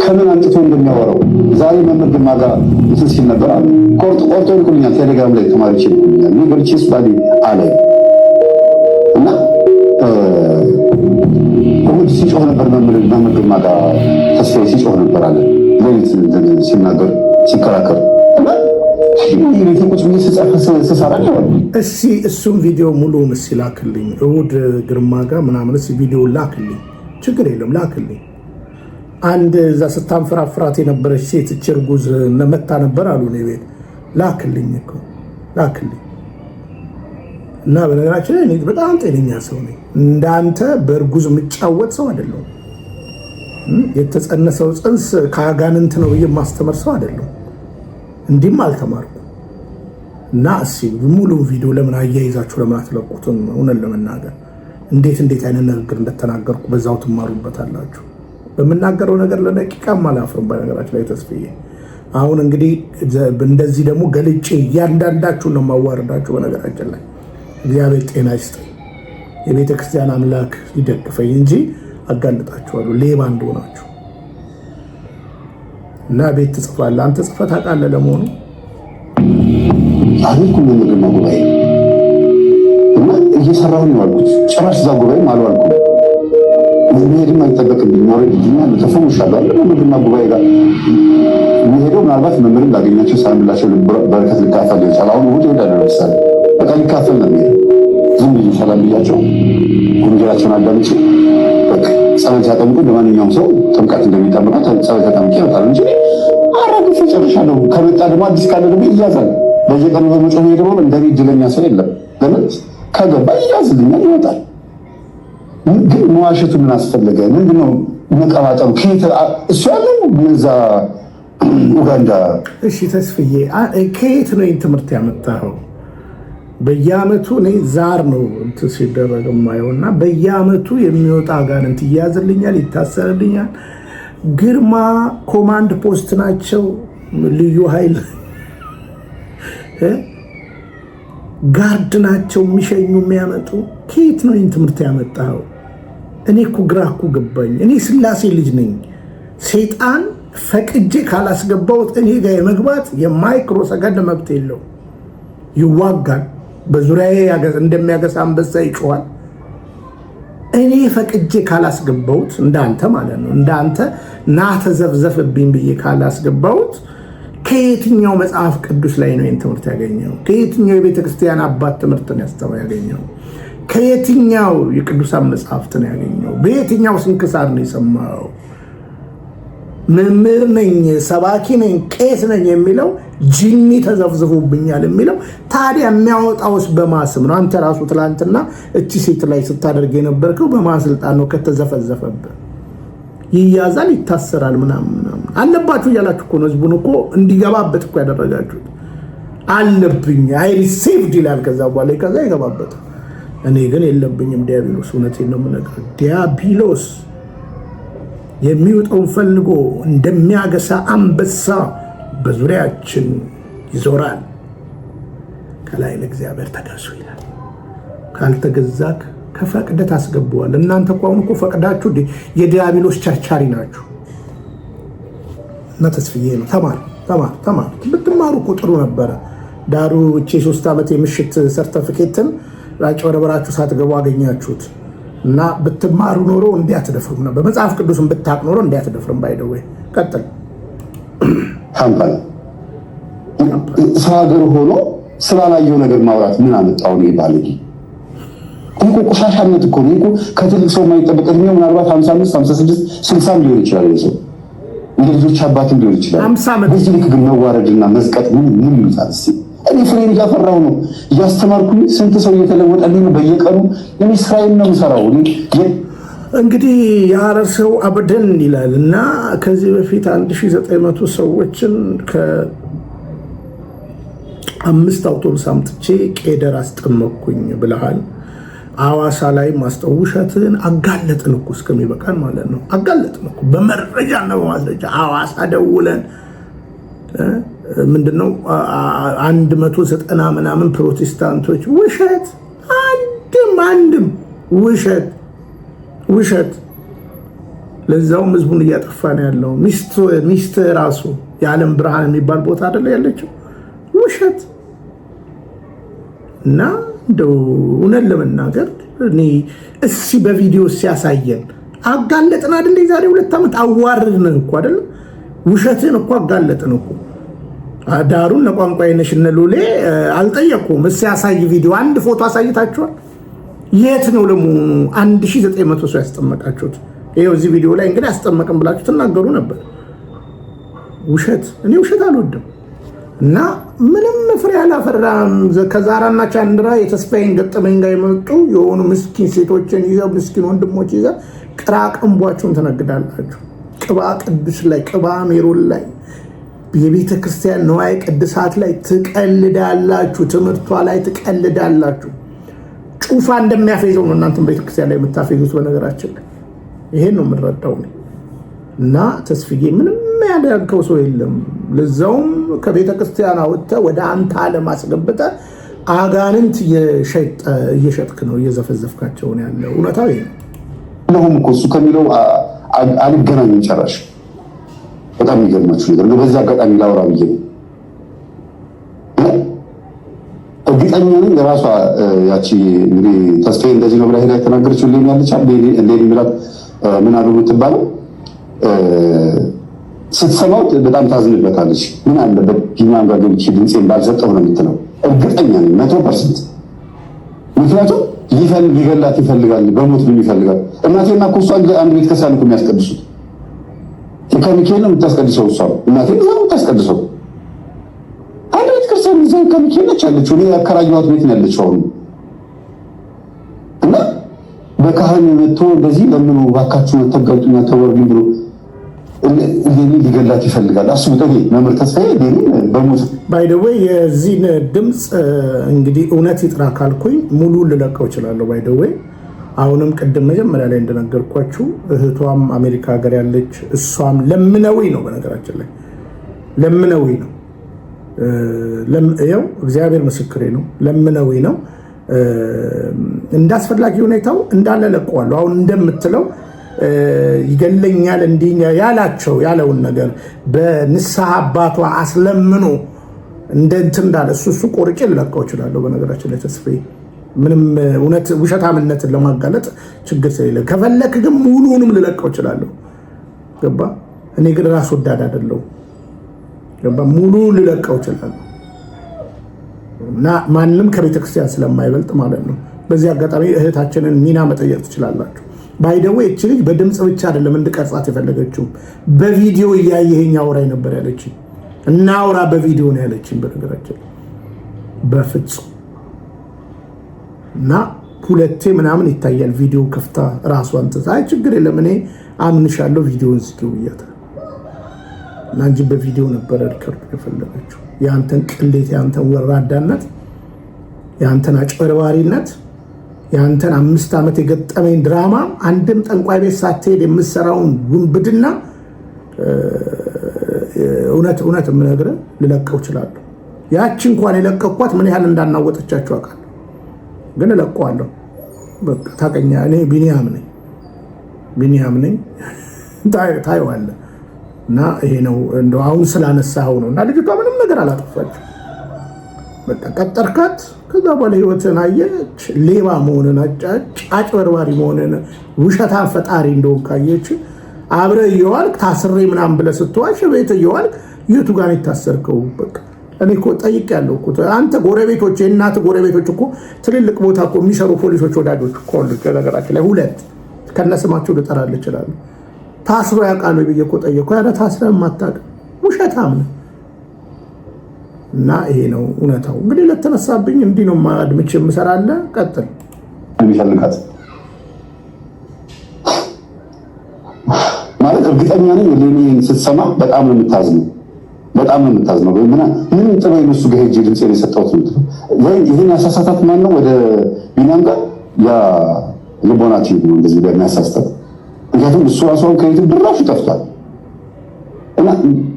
ከምን አንጥቶ እንደሚያወራው ዛሬ መምህር ግርማ ጋር እንትን ሲል ነበር አለ። ቆርጦ ይልኩልኛል፣ ቴሌግራም ላይ ተማሪዎች ይልኩልኛል። ሊበርቺስ ባዲ አለ እና እሑድ ሲጮህ ነበር መምህር ግርማ ጋር ተስፋዬ ሲጮህ ነበር አለ። ሌሊት ሲናገር ሲከራከር እስኪ እሱም ቪዲዮ ሙሉ ምስል ላክልኝ። እሑድ ግርማ ጋር ምናምን ቪዲዮ ላክልኝ፣ ችግር የለም ላክልኝ። አንድ እዛ ስታንፈራፍራት የነበረች ሴት እርጉዝ መታ ነበር አሉ እኔ ቤት። ላክልኝ እኮ ላክልኝ። እና በነገራችን ላይ እኔ በጣም ጤነኛ ሰው ነኝ። እንዳንተ በእርጉዝ የምጫወት ሰው አይደለሁም። የተጸነሰው ጽንስ ከአጋንንት ነው ብዬ ማስተምር ሰው አይደለሁም። እንዲህም አልተማርኩም። እና እስኪ ሙሉ ቪዲዮ ለምን አያይዛችሁ ለምን አትለቁትም? እውነት ለመናገር እንዴት አይነት ንግግር እንደተናገርኩ በዛው ትማሩበታላችሁ። በምናገረው ነገር ለደቂቃም አላፍርም። በነገራችን ላይ ተስፍዬ አሁን እንግዲህ እንደዚህ ደግሞ ገልጬ እያንዳንዳችሁ ነው ማዋረዳችሁ። በነገራችን ላይ እግዚአብሔር ጤና ይስጠኝ፣ የቤተ ክርስቲያን አምላክ ይደግፈኝ እንጂ አጋልጣችኋለሁ ሌባ እንደሆናችሁ እና ቤት ትጽፋለህ። አንተ ጽፈህ ታውቃለህ ለመሆኑ? አሪፍ ነው ምንድን ነው ጉባኤ እና እየሰራሁ ነው ያልኩት። ጭራሽ እዛ ጉባኤም አልዋልኩም። መሄድም አይጠበቅብኝ ማለት ነው። ተፈውሻለሁ አይደል? ምንድን ነው ጉባኤ ጋር የሚሄደው ምናልባት መምህርን ላገኛቸው ሳንላቸው በረከት ልካፈል ይችላል። አሁን እሑድ እሄዳለሁ ለምሳሌ በቃ ልካፈል ነው የሚሄደው። ዝም ብዬ ሰላም ብያቸው ወንጌላቸውን አዳምጬ በቃ ጸሎት ያጠምቁ ለማንኛውም ሰው ጥምቀት እንደሚጠምቃት ጸሎት ያጠምቄ ይወጣል እንጂ አረግፍ ጨርሻለሁ። ከመጣ ደግሞ አዲስ ካለ ደግሞ ይያዛል። በየቀኑ በመጮህ ደግሞ እንደኔ እድለኛ ሰው የለም። ለምን ከገባ ይያዝልኛል፣ ይወጣል። ግን መዋሸቱ ምን አስፈለገ? ምንድነው መቀባጠሩ? እሱ ያለው እነዛ ኡጋንዳ። እሺ ተስፍዬ ከየት ነው ይህን ትምህርት ያመጣኸው? በየአመቱ እኔ ዛር ነው እንትን ሲደረግ የማየው እና በየአመቱ የሚወጣ አጋንንት ይያዝልኛል፣ ይታሰርልኛል። ግርማ ኮማንድ ፖስት ናቸው፣ ልዩ ኃይል ጋርድ ናቸው የሚሸኙ የሚያመጡ። ከየት ነው ይህን ትምህርት ያመጣኸው? እኔ እኮ ግራ እኮ ገባኝ። እኔ ስላሴ ልጅ ነኝ። ሰይጣን ፈቅጄ ካላስገባሁት እኔ ጋር የመግባት የማይክሮ ሰከንድ መብት የለው። ይዋጋል፣ በዙሪያዬ እንደሚያገሳ አንበሳ ይጮሃል። እኔ ፈቅጄ ካላስገባሁት እንዳንተ ማለት ነው፣ እንዳንተ ና ተዘፍዘፍብኝ ብዬ ካላስገባሁት ከየትኛው መጽሐፍ ቅዱስ ላይ ነው ይህን ትምህርት ያገኘው? ከየትኛው የቤተ ክርስቲያን አባት ትምህርትን ያገኘው? ከየትኛው የቅዱሳን መጽሐፍትን ያገኘው? በየትኛው ስንክሳር ነው የሰማው? መምህር ነኝ፣ ሰባኪ ነኝ፣ ቄስ ነኝ የሚለው ጂኒ ተዘፍዝፎብኛል የሚለው ታዲያ የሚያወጣውስ በማስም ነው? አንተ ራሱ ትላንትና እቺ ሴት ላይ ስታደርግ የነበርከው በማስልጣን ነው። ከተዘፈዘፈብህ ይያዛል፣ ይታሰራል፣ ምናምን አለባችሁ እያላችሁ እኮ ነው ህዝቡን እኮ እንዲገባበት እኮ ያደረጋችሁት። አለብኝ አይ ሪሲቭድ ይላል። ከዛ በኋላ ከዛ ይገባበት። እኔ ግን የለብኝም ዲያብሎስ። እውነቴን ነው የምነግርህ። ዲያብሎስ የሚወጣውን ፈልጎ እንደሚያገሳ አንበሳ በዙሪያችን ይዞራል። ከላይ ለእግዚአብሔር ተገዙ ይላል። ካልተገዛክ ከፈቅደ ታስገባዋል። እናንተ እኮ አሁን እኮ ፈቅዳችሁ የዲያብሎስ ቸርቻሪ ናችሁ። እና ተስፍዬ ነው ተማር ብትማሩ እኮ ጥሩ ነበረ። ዳሩ እቺ 3 ዓመት የምሽት ሰርተፊኬትን አጭበርብራችሁ ሳትገቡ አገኛችሁት። እና ብትማሩ ኖሮ እንዲያትደፍሩም ነበር። በመጽሐፍ ቅዱስም ብታቅ ኖሮ እንዲያትደፍሩም ባይደው ቀጥል። ታምባል ሰው ሀገር ሆኖ ስላላየው ነገር ማውራት ምን አመጣው? ነው ባለጊ እንቁ ቆሻሻነት እኮ ነው። እንቁ ከትልቅ ሰው የማይጠበቅ እድሜው ምናልባት 55 56 60 ሊሆን ይችላል። ሰው እንደ ልጆች አባትም ሊሆን ይችላል። በዚህ ልክ ግን መዋረድና መዝቀጥ ምን ይሉታል? እስኪ እኔ ፍሬን እያፈራሁ ነው፣ እያስተማርኩኝ ስንት ሰው እየተለወጠልኝ ነው። በየቀኑ እኔ ስራዬን ነው የምሰራው። እንግዲህ የሐረር ሰው አብደን ይላል እና ከዚህ በፊት 1900 ሰዎችን ከ5 አውቶቡስ አምጥቼ ቄደር አስጠመቅኩኝ ብለሃል። ሐዋሳ ላይ ማስጠውሸትን አጋለጥን እኮ እስከሚበቃን ማለት ነው። አጋለጥን እኮ በመረጃ እና በማስረጃ ሐዋሳ ደውለን ምንድነው 190 ምናምን ፕሮቴስታንቶች ውሸት፣ አንድም ውሸት። ለዛውም ህዝቡን እያጠፋ ነው ያለው። ሚስት ራሱ የዓለም ብርሃን የሚባል ቦታ አይደለ ያለችው? ውሸት። እና እንደው እውነት ለመናገር እኔ እስኪ በቪዲዮ ሲያሳየን አጋለጥን አይደል? የዛሬ 2 ዓመት አዋርድን እኮ አይደል? ውሸትን እኮ አጋለጥን እኮ። ዳሩን ለቋንቋይነሽ እነ ሉሌ አልጠየቁም። ሲያሳይ ቪዲዮ አንድ ፎቶ አሳይታችኋል? የት ነው ለመሆኑ 1900 ሰው ያስጠመቃችሁት? ይሄው እዚህ ቪዲዮ ላይ እንግዲህ አስጠመቅን ብላችሁ ትናገሩ ነበር። ውሸት። እኔ ውሸት አልወድም እና ምንም ፍሬ አላፈራም። ከዛራና ቻንድራ የተስፋዬን ገጠመኝ ጋር የመጡ የሆኑ ምስኪን ሴቶችን ይዘው ምስኪን ወንድሞች ይዘው ቅራቅንቧቸውን ትነግዳላችሁ። ቅባ ቅዱስ ላይ፣ ቅባ ሜሮን ላይ፣ የቤተ ክርስቲያን ነዋይ ቅድሳት ላይ ትቀልዳላችሁ። ትምህርቷ ላይ ትቀልዳላችሁ። ጩፋ እንደሚያፈይዘው ነው እናንተም ቤተክርስቲያን ላይ የምታፈይዙት። በነገራችን ላይ ይሄን ነው የምንረዳው እና ተስፍዬ ምንም ያደረገው ሰው የለም። ለዛውም ከቤተክርስቲያን አውጥተህ ወደ አንተ ዓለም አስገብተህ አጋንንት እየሸጥክ ነው፣ እየዘፈዘፍካቸው ነው ያለው። እውነታው ይሄ ነው። ለሁም እኮ እሱ ከሚለው አልገናኝም ጨራሽ። በጣም የሚገርማችሁ ነገር በዚህ አጋጣሚ ላውራ ብዬ ነው። እርግጠኛ ነኝ የራሷ ያቺ እንግዲህ ተስፋዬ እንደዚህ ነው ብላ ሄዳ የተናገረችው ሌላ ያለች ሌላ ምራት ምን አሉ የምትባለው ስትሰማው በጣም ታዝንበታለች። ምን አለበት ቢማን ጋር ገብቼ ድምፄን ባልሰጠው ነው የምትለው። እርግጠኛ ነኝ 100%። ምክንያቱም ሊገላት ይፈልጋል፣ በሞት ምን ይፈልጋል። እናቴና እኮ እሷ አንድ ቤተ ክርስቲያን እኮ የሚያስቀድሱት ከሚካኤል ነው የምታስቀድሰው። እሷ እናቴ ነው የምታስቀድሰው። አንድ ቤተ ክርስቲያን እዛ ከሚካኤል ነች ያለችው። እኔ ያከራየኋት ቤት ነው ያለችው አሁን። እና በካህን መጥቶ እንደዚህ ለምን እባካችሁ መተጋጡኛ ተወርዱኝ ብሎ እኔ ሊገላት ይፈልጋል። አስቡት። እኔ መምህር ተስፋዬ እኔ በሞት ባይ ዘ ዌይ የዚህን ድምፅ እንግዲህ እውነት ይጥራ ካልኩኝ ሙሉ ልለቀው እችላለሁ። ባይ ዘ ዌይ አሁንም ቅድም መጀመሪያ ላይ እንደነገርኳችሁ እህቷም አሜሪካ ሀገር ያለች እሷም ለምነዊ ነው። በነገራችን ላይ ለምነዊ ነው። ያው እግዚአብሔር ምስክሬ ነው። ለምነዊ ነው። እንዳስፈላጊ ሁኔታው እንዳለ ለቀዋለሁ። አሁን እንደምትለው ይገለኛል እንዲህ ያላቸው ያለውን ነገር በንስሐ አባቷ አስለምኖ እንደንትን እንዳለ እሱ ቆርጬ ልለቀው እችላለሁ። በነገራችን ላይ ተስፋዬ ምንም እውነት ውሸታምነትን ለማጋለጥ ችግር ስለሌለ ከፈለክ ግን ሙሉንም ልለቀው እችላለሁ። ገባ? እኔ ግን ራስ ወዳድ አይደለሁም። ገባ? ሙሉ ልለቀው እችላለሁ እና ማንም ከቤተክርስቲያን ስለማይበልጥ ማለት ነው። በዚህ አጋጣሚ እህታችንን ሚና መጠየቅ ትችላላችሁ። ባይደው እቺ ልጅ በድምጽ ብቻ አይደለም እንድቀርጻት የፈለገችው፣ በቪዲዮ እያየኸኝ አውራኝ ነበር ያለችኝ። እናውራ በቪዲዮ ነው ያለችኝ። በነገራችን በፍጹም እና ሁለቴ ምናምን ይታያል ቪዲዮ ከፍታ ራሷን አይ ችግር የለም እኔ አምንሻለሁ ቪዲዮን ስኪው ይያታ እና እንጂ በቪዲዮ ነበር ሪከርድ የፈለገችው። ያንተን ቅሌት፣ ያንተን ወራዳነት፣ ያንተን አጭበርባሪነት፣ ያንተን 5 ዓመት የገጠመኝ ድራማ አንድም ጠንቋይ ቤት ሳትሄድ የምትሰራውን ውንብድና እውነት የምነግርህ ልለቀው እችላለሁ። ያቺ እንኳን የለቀኳት ምን ያህል እንዳናወጠቻቸው አውቃለሁ። ግን እለቀዋለሁ። በቃ ታውቀኛ እኔ ቢኒያም ነኝ ታየዋለህ። እና ይሄ ነው እንደው አሁን ስላነሳኸው ነው። እና ልጅቷ ምንም ነገር አላጠፋችም። በቃ ቀጠርካት። ከዛ በኋላ ህይወትን አየች። ሌባ መሆንን አጭበርባሪ መሆንን ውሸታን ፈጣሪ እንደሆን ካየች አብረህ እየዋልክ ታስሬ ምናምን ብለህ ስትዋሽ ቤት እየዋልክ የቱ ጋር የታሰርከው? በቃ እኔ እኮ ጠይቄያለሁ እኮ አንተ ጎረቤቶች፣ የእናት ጎረቤቶች እኮ ትልልቅ ቦታ እኮ የሚሰሩ ፖሊሶች ወዳጆች እኮ አሉ። ነገራችን ላይ 2 ከነስማቸው ልጠራልህ እችላለሁ። ታስሮ ያውቃሉ ብዬ እኮ ጠየቅኩ። ያለ ታስረህ የማታውቅ ውሸታም ነው። እና ይሄ ነው እውነታው። እንግዲህ ለተነሳብኝ እንዲህ ነው አድምቼ የምሰራለህ። ቀጥል። የሚፈልጋት ማለት እርግጠኛ ነኝ ለኔን ስትሰማ በጣም ነው የምታዝነው። ምን ጥበብ እሱ ጋር ሄጄ ድምጼን የሰጠሁት ነው። ይሄን ያሳሳታት ማን ነው? ወደ ቢናም ጋር ያ ልቦናችን ነው እንደዚህ የሚያሳስታት። ምክንያቱም እሱ ራሱን ከዩቲዩብ ድራሹ ጠፍቷል። እና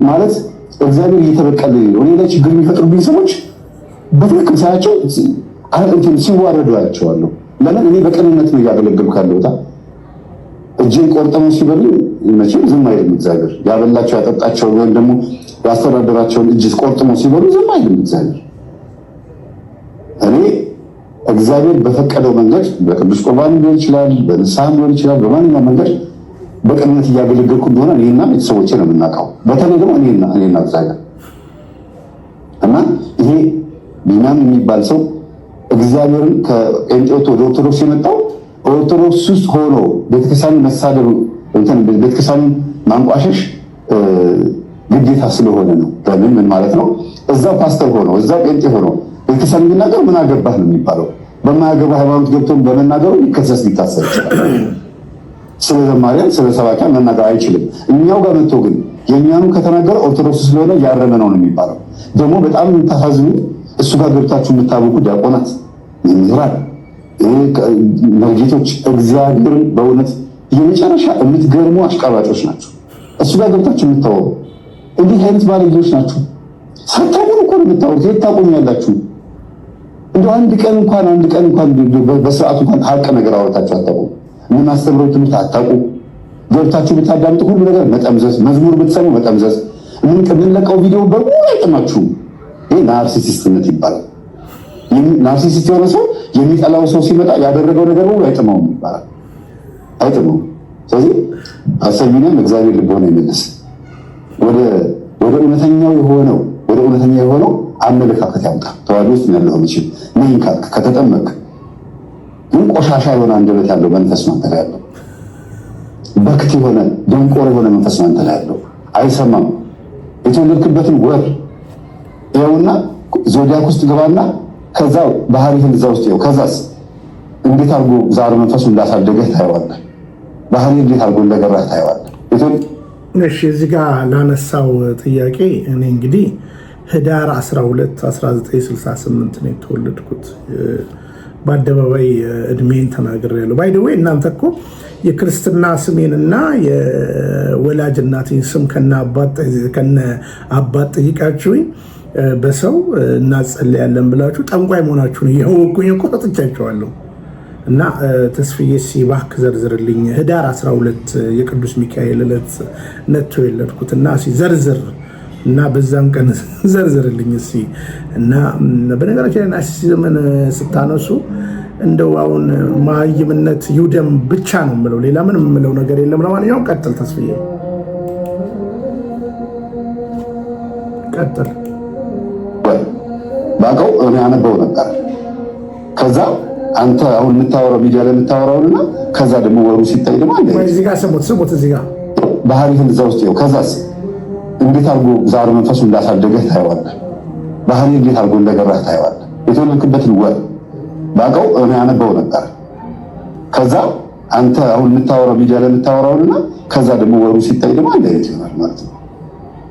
ማለት እግዚአብሔር እየተበቀለ እኔ ላይ ችግር የሚፈጥሩብኝ ሰዎች በትክክል ሳያቸው ሲዋረዱ ያቸዋለሁ። ለምን እኔ በቅንነት ነው እያገለገልኩ ያለሁት። እጄን ቆርጠው ሲበሉ መቼም ዝም አይልም እግዚአብሔር። ያበላቸው ያጠጣቸው ወይም ደግሞ ያስተዳደራቸውን እጅ ቆርጠው ሲበሉ ዝም አይልም እግዚአብሔር። እኔ እግዚአብሔር በፈቀደው መንገድ በቅዱስ ቁርባን ሊሆን ይችላል፣ በንስሐም ሊሆን ይችላል፣ በማንኛውም መንገድ በቅንነት እያገለገልኩ እንደሆነ እኔና ቤተሰቦቼ ነው የምናውቀው። በተለይ ደግሞ እኔና እግዚአብሔር እና ይሄ ቢናም የሚባል ሰው እግዚአብሔርን ከጴንጤዎት ወደ ኦርቶዶክስ የመጣው ኦርቶዶክስ ውስጥ ሆኖ ቤተክርስቲያን መሳደብ ቤተክርስቲያን ማንቋሸሽ ግዴታ ስለሆነ ነው። ለምን ምን ማለት ነው? እዛ ፓስተር ሆኖ እዛ ጴንጤ ሆኖ ቤተክርስቲያን የሚናገር ምን አገባህ ነው የሚባለው። በማያገባ ሃይማኖት ገብቶ በመናገሩ ሊከሰስ ሊታሰር ይችላል። ስለ ዘማሪያን ስለ ሰባኪያን መናገር አይችልም። እኛው ጋር መጥቶ ግን የእኛኑ ከተናገረ ኦርቶዶክስ ስለሆነ ያረመ ነው የሚባለው። ደግሞ በጣም የምታሳዝኑ እሱ ጋር ገብታችሁ የምታወቁ ዲያቆናት፣ መምህራን፣ መርጌቶች እግዚአብሔርን በእውነት የመጨረሻ የምትገርሙ አሽቃባጮች ናቸው። እሱ ጋር ገብታችሁ የምታወሩ እንዲህ አይነት ባለጌዎች ናቸው። ሳታውቁ እኮ ነው የምታወሩት። የት ታቆኛላችሁ? እንደው አንድ ቀን እንኳን በስርዓቱ እንኳን ሀቅ ነገር አወጣችሁ አታውቁም። የምናስተምረው ትምህርት አታውቁም። ገብታችሁ ብታዳምጡ ሁሉ ነገር መጠምዘዝ፣ መዝሙር ብትሰሙ መጠምዘዝ፣ የምንለቀው ቪዲዮ በሙሉ አይጥማችሁም። ይሄ ናርሲሲስትነት ይባላል። ናርሲሲስት የሆነ ሰው የሚጠላው ሰው ሲመጣ ያደረገው ነገር ሁሉ አይጥመውም ይባላል። አይጥመውም። ስለዚህ አሰሚነም እግዚአብሔር ልቦና ይመልስ ወደ እውነተኛው የሆነው አመለካከት ያምጣ። ተዋህዶ ውስጥ ያለው ምችል ነኝ ካልክ ከተጠመቅ ግን ቆሻሻ የሆነ አንደበት ያለው መንፈስ ነው አንተ ላይ ያለው። በክት የሆነ ደንቆር የሆነ መንፈስ ነው አንተ ላይ ያለው። አይሰማም። የተወለድክበትን ወር ይኸውና ዞዲያክ ውስጥ ገባና ከዛ ባህሪህን እዛ ውስጥ ይኸው። ከዛስ እንዴት አድርጎ ዛር መንፈሱ እንዳሳደገህ ታየዋለህ። ባህሪ እንዴት አድርጎ እንደገራህ ታየዋለህ። እሺ እዚህ ጋር ላነሳው ጥያቄ እኔ እንግዲህ ህዳር 12 1968 ነው የተወለድኩት። በአደባባይ እድሜን ተናግሬያለሁ። ባይ ዘ ዌይ እናንተ እኮ የክርስትና ስሜንና የወላጅ እናቴን ስም ከነ አባት ጠይቃችሁኝ በሰው እናጸልያለን ብላችሁ ጠንቋይ መሆናችሁን እያወቅኩኝ እኮ ሰጥቻችኋለሁ። እና ተስፍዬ እባክህ ዘርዝርልኝ ህዳር 12 የቅዱስ ሚካኤል ዕለት ነቶ የወለድኩት እና ዘርዝር እና በዛን ቀን ዘርዝርልኝ እስኪ። እና በነገራችን ላይ ናርሲሲዝምን ስታነሱ እንደው አሁን ማይምነት ይውደም ብቻ ነው የምለው፣ ሌላ ምንም የምለው ነገር የለም። ለማንኛውም ቀጥል ተስፍዬ ቀጥል። ባቀው እኔ አነበው ነበር። ከዛ አንተ አሁን የምታወራው ሚዲያ ላይ የምታወራውና ከዛ ደግሞ ወሩ ሲታይ ደግሞ አንዴ እዚህ ጋር ስሙት እዚህ ጋር ባህሪህን እዛ ውስጥ ይኸው። ከዛስ እንዴት አድርጎ ዛር መንፈሱ እንዳሳደገህ ታየዋለህ። ባህሪ እንዴት አድርጎ እንደገራህ ታየዋለህ። የተወለድክበትን ወር ባቀው እኔ አነበው ነበር። ከዛ አንተ አሁን የምታወራው ሚዲያ ላይ የምታወራውና ከዛ ደግሞ ወሩ ሲታይ ደግሞ አንዴ ይሆናል ማለት ነው።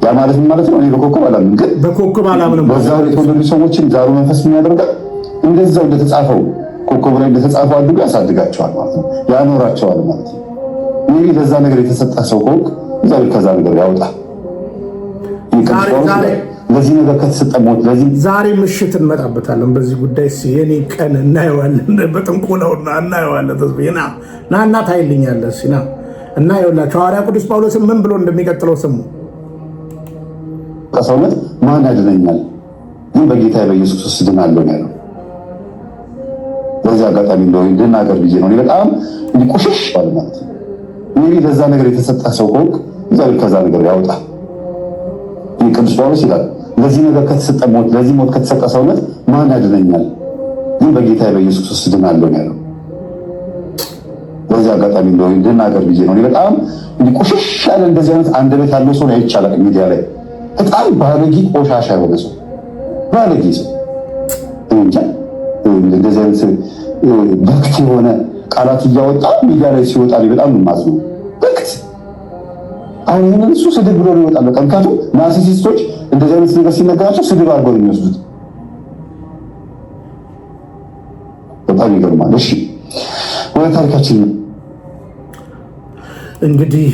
ያ ማለት ምን ማለት ነው? እኔ በኮከብ አላምንም፣ ግን በኮከብ አላምንም። በዛው የተወለዱ ሰዎችን ዛሩ መንፈስ ምን ያደርጋል? እንደዛው እንደተጻፈው ኮከብ ላይ እንደተጻፈው አድርጎ ያሳድጋቸዋል ማለት ነው። ያኖራቸዋል ማለት ነው። እንግዲህ ለዛ ነገር የተሰጠ ሰው ከሆንክ እግዚአብሔር ከዛ ነገር ያውጣ። ለዚህ ነገር ከተሰጠ ሞት ዛሬ ምሽት እንመጣበታለን በዚህ ጉዳይ። የኔ ቀን እናየዋለን፣ በጥንቆላውና እናየዋለን። ተስፋዬ ና ታይልኛለህ ሲና እና ይኸውላችሁ ሐዋርያ ቅዱስ ጳውሎስ ምን ብሎ እንደሚቀጥለው ስሙ። ከሰውነት ማን ያድነኛል? ግን በጌታ በኢየሱስ ክርስቶስ ድናለሁ ነው ያለው። በዚህ አጋጣሚ እንደው እንድናገር ብዬ ነው። በጣም እንዲቆሽሽ ባለ ማለት ነው። እንግዲህ ለዛ ነገር የተሰጠ ሰው ከሆንክ እግዚአብሔር ከዛ ነገር ያውጣ። ቅዱስ ጳውሎስ ይላል ለዚህ ነገር ከተሰጠ ሞት፣ ለዚህ ሞት ከተሰጠ ሰውነት ማን ያድነኛል? ግን በጌታ በኢየሱስ ክርስቶስ ድናለሁ ነው ያለው። በዚህ አጋጣሚ እንደው እንድናገር ብዬ ነው። በጣም እንዲቆሽሽ ያለ እንደዚህ አይነት አንደበት ያለው ሰው ላይ ይቻላል ሚዲያ ላይ በጣም ባለጌ ቆሻሻ የሆነ ሰው ባለጌ ሰው እንጃ እንደዚህ አይነት በክት የሆነ ቃላት እያወጣ ሚዲያ ላይ ሲወጣ በጣም የማዝነው በክት። አሁን ይህንን እሱ ስድብ ብሎ ይወጣል። በቃ ምክንያቱም ናርሲሲስቶች እንደዚህ አይነት ነገር ሲነገራቸው ስድብ አድርገው ነው የሚወስዱት። በጣም ይገርማል። እሺ ወደ ታሪካችን እንግዲህ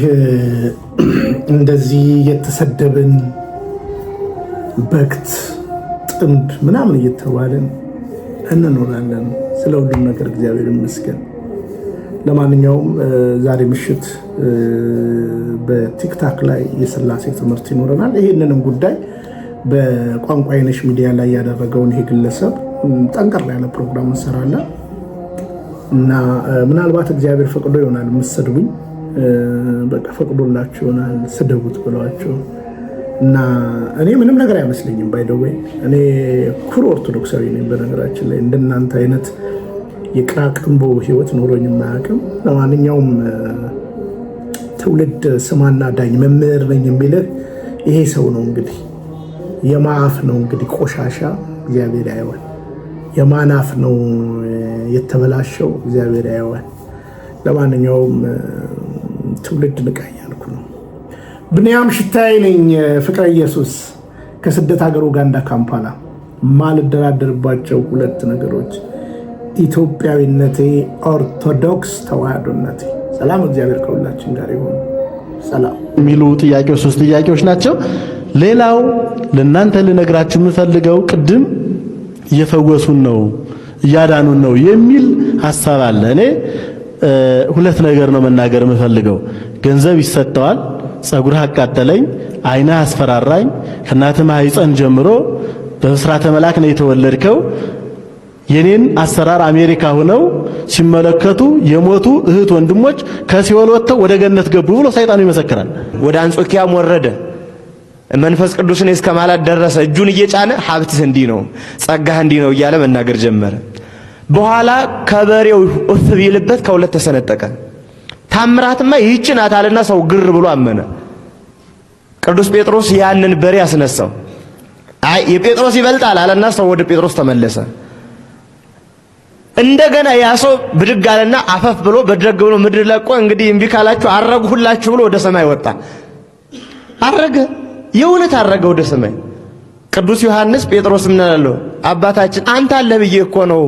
እንደዚህ የተሰደብን በክት ጥንብ ምናምን እየተባልን እንኖራለን። ስለ ሁሉም ነገር እግዚአብሔር ይመስገን። ለማንኛውም ዛሬ ምሽት በቲክታክ ላይ የሥላሴ ትምህርት ይኖረናል። ይህንንም ጉዳይ በቋንቋ አይነሽ ሚዲያ ላይ ያደረገውን ይሄ ግለሰብ ጠንቀር ያለ ፕሮግራም እንሰራለን እና ምናልባት እግዚአብሔር ፈቅዶ ይሆናል የምትሰድቡኝ፣ በቃ ፈቅዶላችሁ ይሆናል ስደቡት ብለዋቸው እና እኔ ምንም ነገር አይመስለኝም። ባይ ዘ ዌይ እኔ ኩሩ ኦርቶዶክሳዊ ነኝ። በነገራችን ላይ እንደናንተ አይነት የቅራቅንቦ ህይወት ኖሮኝ የማያውቅም። ለማንኛውም ትውልድ ስማና ዳኝ መምህር ነኝ የሚልህ ይሄ ሰው ነው እንግዲህ የማፍ ነው እንግዲህ ቆሻሻ እግዚአብሔር ያየዋል። የማናፍ ነው የተበላሸው እግዚአብሔር ያየዋል። ለማንኛውም ትውልድ ንቃ እያልኩ ነው። ብንያም ሽታዬ ነኝ። ፍቅረ ኢየሱስ ከስደት ሀገር ኡጋንዳ ካምፓላ። ማልደራደርባቸው ሁለት ነገሮች ኢትዮጵያዊነቴ፣ ኦርቶዶክስ ተዋህዶነቴ። ሰላም እግዚአብሔር ከሁላችን ጋር ይሁን። ሰላም የሚሉ ጥያቄዎች 3 ጥያቄዎች ናቸው። ሌላው ለእናንተ ልነግራችሁ የምፈልገው ቅድም እየፈወሱን ነው እያዳኑን ነው የሚል ሐሳብ አለ። እኔ 2 ነገር ነው መናገር የምፈልገው። ገንዘብ ይሰጠዋል፣ ጸጉርህ አቃጠለኝ፣ ዓይንህ አስፈራራኝ፣ ከእናትህ ማህፀን ጀምሮ በብስራተ መልአክ ነው የተወለድከው፣ የኔን አሰራር አሜሪካ ሆነው ሲመለከቱ የሞቱ እህት ወንድሞች ከሲኦል ወጥተው ወደ ገነት ገቡ ብሎ ሰይጣኑ ይመሰክራል። ወደ አንጾኪያም ወረደ፣ መንፈስ ቅዱስን እስከ ማለት ደረሰ። እጁን እየጫነ ሀብትህ እንዲህ ነው፣ ጸጋህ እንዲህ ነው እያለ መናገር ጀመረ። በኋላ ከበሬው እፍ ቢልበት ከሁለት ተሰነጠቀ። ታምራትማ ይህች ናት አለና ሰው ግር ብሎ አመነ። ቅዱስ ጴጥሮስ ያንን በሬ አስነሳው። አይ የጴጥሮስ ይበልጣል አለና ሰው ወደ ጴጥሮስ ተመለሰ። እንደገና ያ ሰው ብድግ አለና አፈፍ ብሎ በድረግ ብሎ ምድር ለቆ እንግዲህ እምቢ ካላችሁ አረግሁላችሁ ብሎ ወደ ሰማይ ወጣ። አረገ፣ የእውነት አረገ ወደ ሰማይ። ቅዱስ ዮሐንስ ጴጥሮስ ምን አለው? አባታችን አንተ አለ ብዬ እኮ ነው፣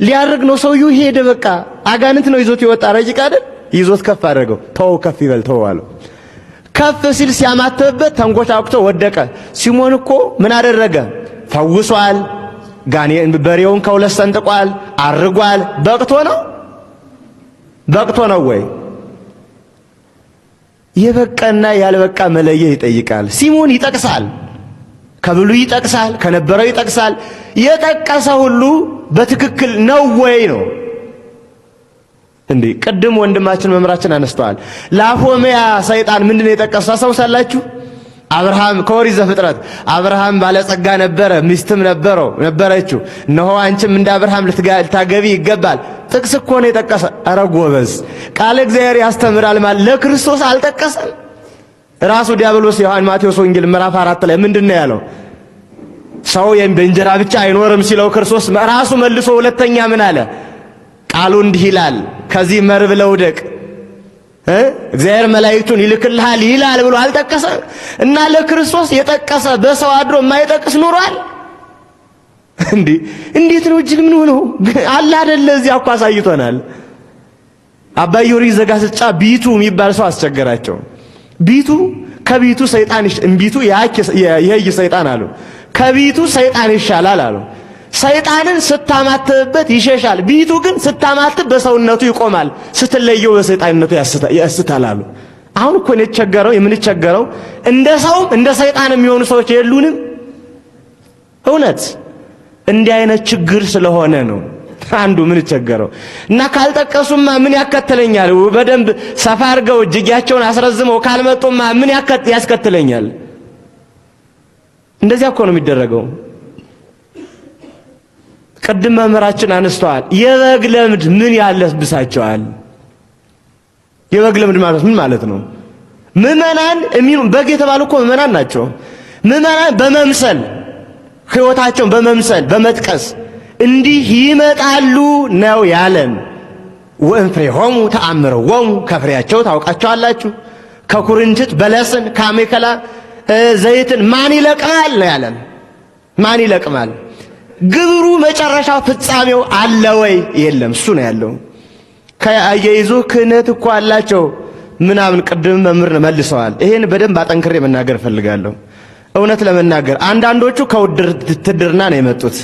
ሊያርግ ነው ሰውዬው ሄደ። በቃ አጋንንት ነው ይዞት ይወጣ። ረጅቅ አይደል? ይዞት ከፍ አደረገው። ተው ከፍ ይበል ተው አለው። ከፍ ሲል ሲያማተብበት ተንኮታኩቶ ወደቀ። ሲሞን እኮ ምን አደረገ? ፈውሷል። በሬውን ከሁለት ሰንጥቋል፣ አርጓል። በቅቶ ነው? በቅቶ ነው ወይ? የበቃና ያልበቃ መለየት ይጠይቃል። ሲሞን ይጠቅሳል፣ ከብሉይ ይጠቅሳል፣ ከነበረው ይጠቅሳል። የጠቀሰ ሁሉ በትክክል ነው ወይ ነው እንዴ? ቅድም ወንድማችን መምራችን አነስተዋል። ለአፎምያ ሰይጣን ምንድነው የጠቀሰው ታስታውሳላችሁ? አብርሃም ከኦሪት ዘፍጥረት አብርሃም ባለጸጋ ነበረ፣ ሚስትም ነበረችው። እነሆ አንቺም እንደ አብርሃም ልታገቢ ይገባል። ጥቅስ እኮ ነው የጠቀሰ። ኧረ ጎበዝ! ቃለ እግዚአብሔር ያስተምራል ማለት ለክርስቶስ አልጠቀሰም? ራሱ ዲያብሎስ ማቴዎስ ወንጌል ምዕራፍ 4 ላይ ምንድነው ያለው? ሰው በእንጀራ ብቻ አይኖርም ሲለው ክርስቶስ ራሱ መልሶ ሁለተኛ ምን አለ? ቃሉ እንዲህ ይላል፣ ከዚህ መርብ ለውደቅ እግዚአብሔር መላእክቱን ይልክልሃል ይላል ብሎ አልጠቀሰ? እና ለክርስቶስ የጠቀሰ በሰው አድሮ የማይጠቅስ ኑሯል እንዴ? እንዴት ነው እጅግ ምን ሆነው አለ አይደለ? እዚያ እኮ አሳይቶናል። አባ ጊዮርጊስ ዘጋስጫ ቢቱ የሚባል ሰው አስቸገራቸው። ቢቱ ከቢቱ ሰይጣን እምቢቱ የህይ ሰይጣን አሉ። ከቢቱ ሰይጣን ይሻላል አሉ። ሰይጣንን ስታማትብበት ይሸሻል፣ ቢቱ ግን ስታማትብ በሰውነቱ ይቆማል፣ ስትለየው በሰይጣንነቱ ያስታል አሉ። አሁን እኮ የምንቸገረው እንደ ሰውም እንደ ሰይጣን የሚሆኑ ሰዎች የሉንም። እውነት እንዲህ አይነት ችግር ስለሆነ ነው አንዱ ምንቸገረው። እና ካልጠቀሱማ ምን ያከተለኛል? በደንብ ሰፋ አድርገው እጅጌያቸውን አስረዝመው ካልመጡማ ምን ያስከትለኛል? እንደዚያ እኮ ነው የሚደረገው። ቅድም መምህራችን አነስተዋል። የበግ ለምድ ምን ያለብሳቸዋል? የበግ ለምድ ማለት ምን ማለት ነው? ምዕመናን በግ የተባሉ እኮ ምዕመናን ናቸው። ምዕመናን በመምሰል ሕይወታቸውን በመምሰል በመጥቀስ እንዲህ ይመጣሉ ነው ያለን። ወእንፍሬሆሙ ተአምረዎሙ ከፍሬያቸው ታውቃቸዋላችሁ። ከኩርንችት በለስን ከአሜከላ ዘይትን ማን ይለቅማል ነው ያለን። ማን ይለቅማል? ግብሩ መጨረሻው ፍጻሜው አለ ወይ? የለም። እሱ ነው ያለው። ከአያይዞ ክህነት እኮ አላቸው ምናምን ቅድም መምህር መልሰዋል። ይሄን በደንብ አጠንክሬ መናገር እፈልጋለሁ። እውነት ለመናገር አንዳንዶቹ ከውትድርና ነው የመጡት።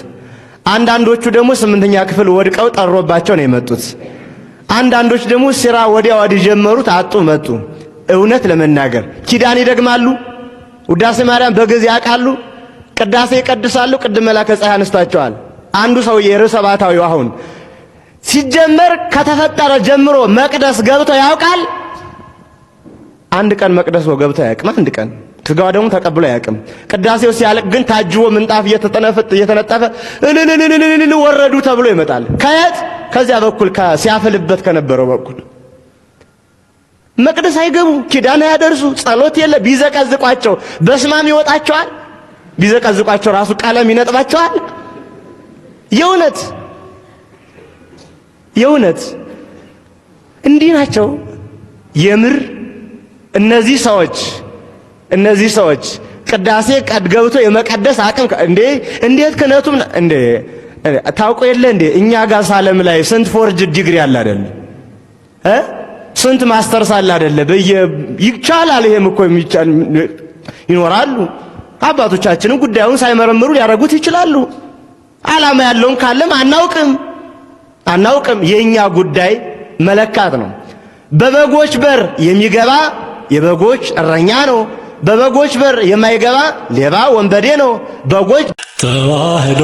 አንዳንዶቹ ደግሞ 8ኛ ክፍል ወድቀው ጠሮባቸው ነው የመጡት። አንዳንዶች ደግሞ ስራ ወዲያ ወዲህ ጀመሩት አጡ መጡ። እውነት ለመናገር ኪዳን ይደግማሉ፣ ውዳሴ ማርያም በግዕዝ ያውቃሉ፣ ቅዳሴ ይቀድሳሉ። ቅድም መላከ ፀሐይ አነስቷቸዋል። አንዱ ሰውዬ ርዕሰ ባታዊው አሁን ሲጀመር ከተፈጠረ ጀምሮ መቅደስ ገብቶ ያውቃል? አንድ ቀን መቅደስ ገብቶ ያውቅም? አንድ ቀን ስጋው ደግሞ ተቀብሎ አያውቅም። ቅዳሴው ሲያልቅ ግን ታጅቦ ምንጣፍ እየተነጠፈ እልልልልል ወረዱ ተብሎ ይመጣል። ከየት? ከዚያ በኩል ሲያፈልበት ከነበረው በኩል መቅደስ አይገቡ፣ ኪዳን ያደርሱ፣ ጸሎት የለ። ቢዘቀዝቋቸው በስማም ይወጣቸዋል። ቢዘቀዝቋቸው ራሱ ቀለም ይነጥባቸዋል። የእውነት እንዲህ ናቸው። የምር እነዚህ ሰዎች ቅዳሴ ገብቶ የመቀደስ አቅም እንዴት ክህነቱም ታውቆ የለ እንዴ እኛ ጋር ሳለም ላይ ስንት ፎርጅ ዲግሪ አለ አይደል? ስንት ማስተርስ አለ አይደል? ይቻላል። ይሄም እኮ የሚቻል ይኖራሉ። አባቶቻችንም ጉዳዩን ሳይመረምሩ ሊያረጉት ይችላሉ። ዓላማ ያለውን ካለም አናውቅም። የኛ ጉዳይ መለካት ነው። በበጎች በር የሚገባ የበጎች እረኛ ነው። በበጎች በር የማይገባ ሌባ ወንበዴ ነው። በጎች ተዋህዶ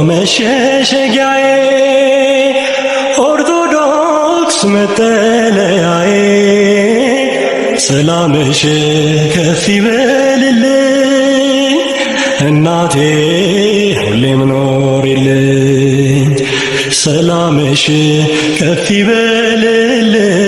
መሸሸጊያዬ ኦርቶዶክስ መጠለያዬ ሰላምሽ ከፍ ይበልልኝ እናቴ ሁሌም ኖሪልኝ ሰላምሽ ከፍ ይበልልኝ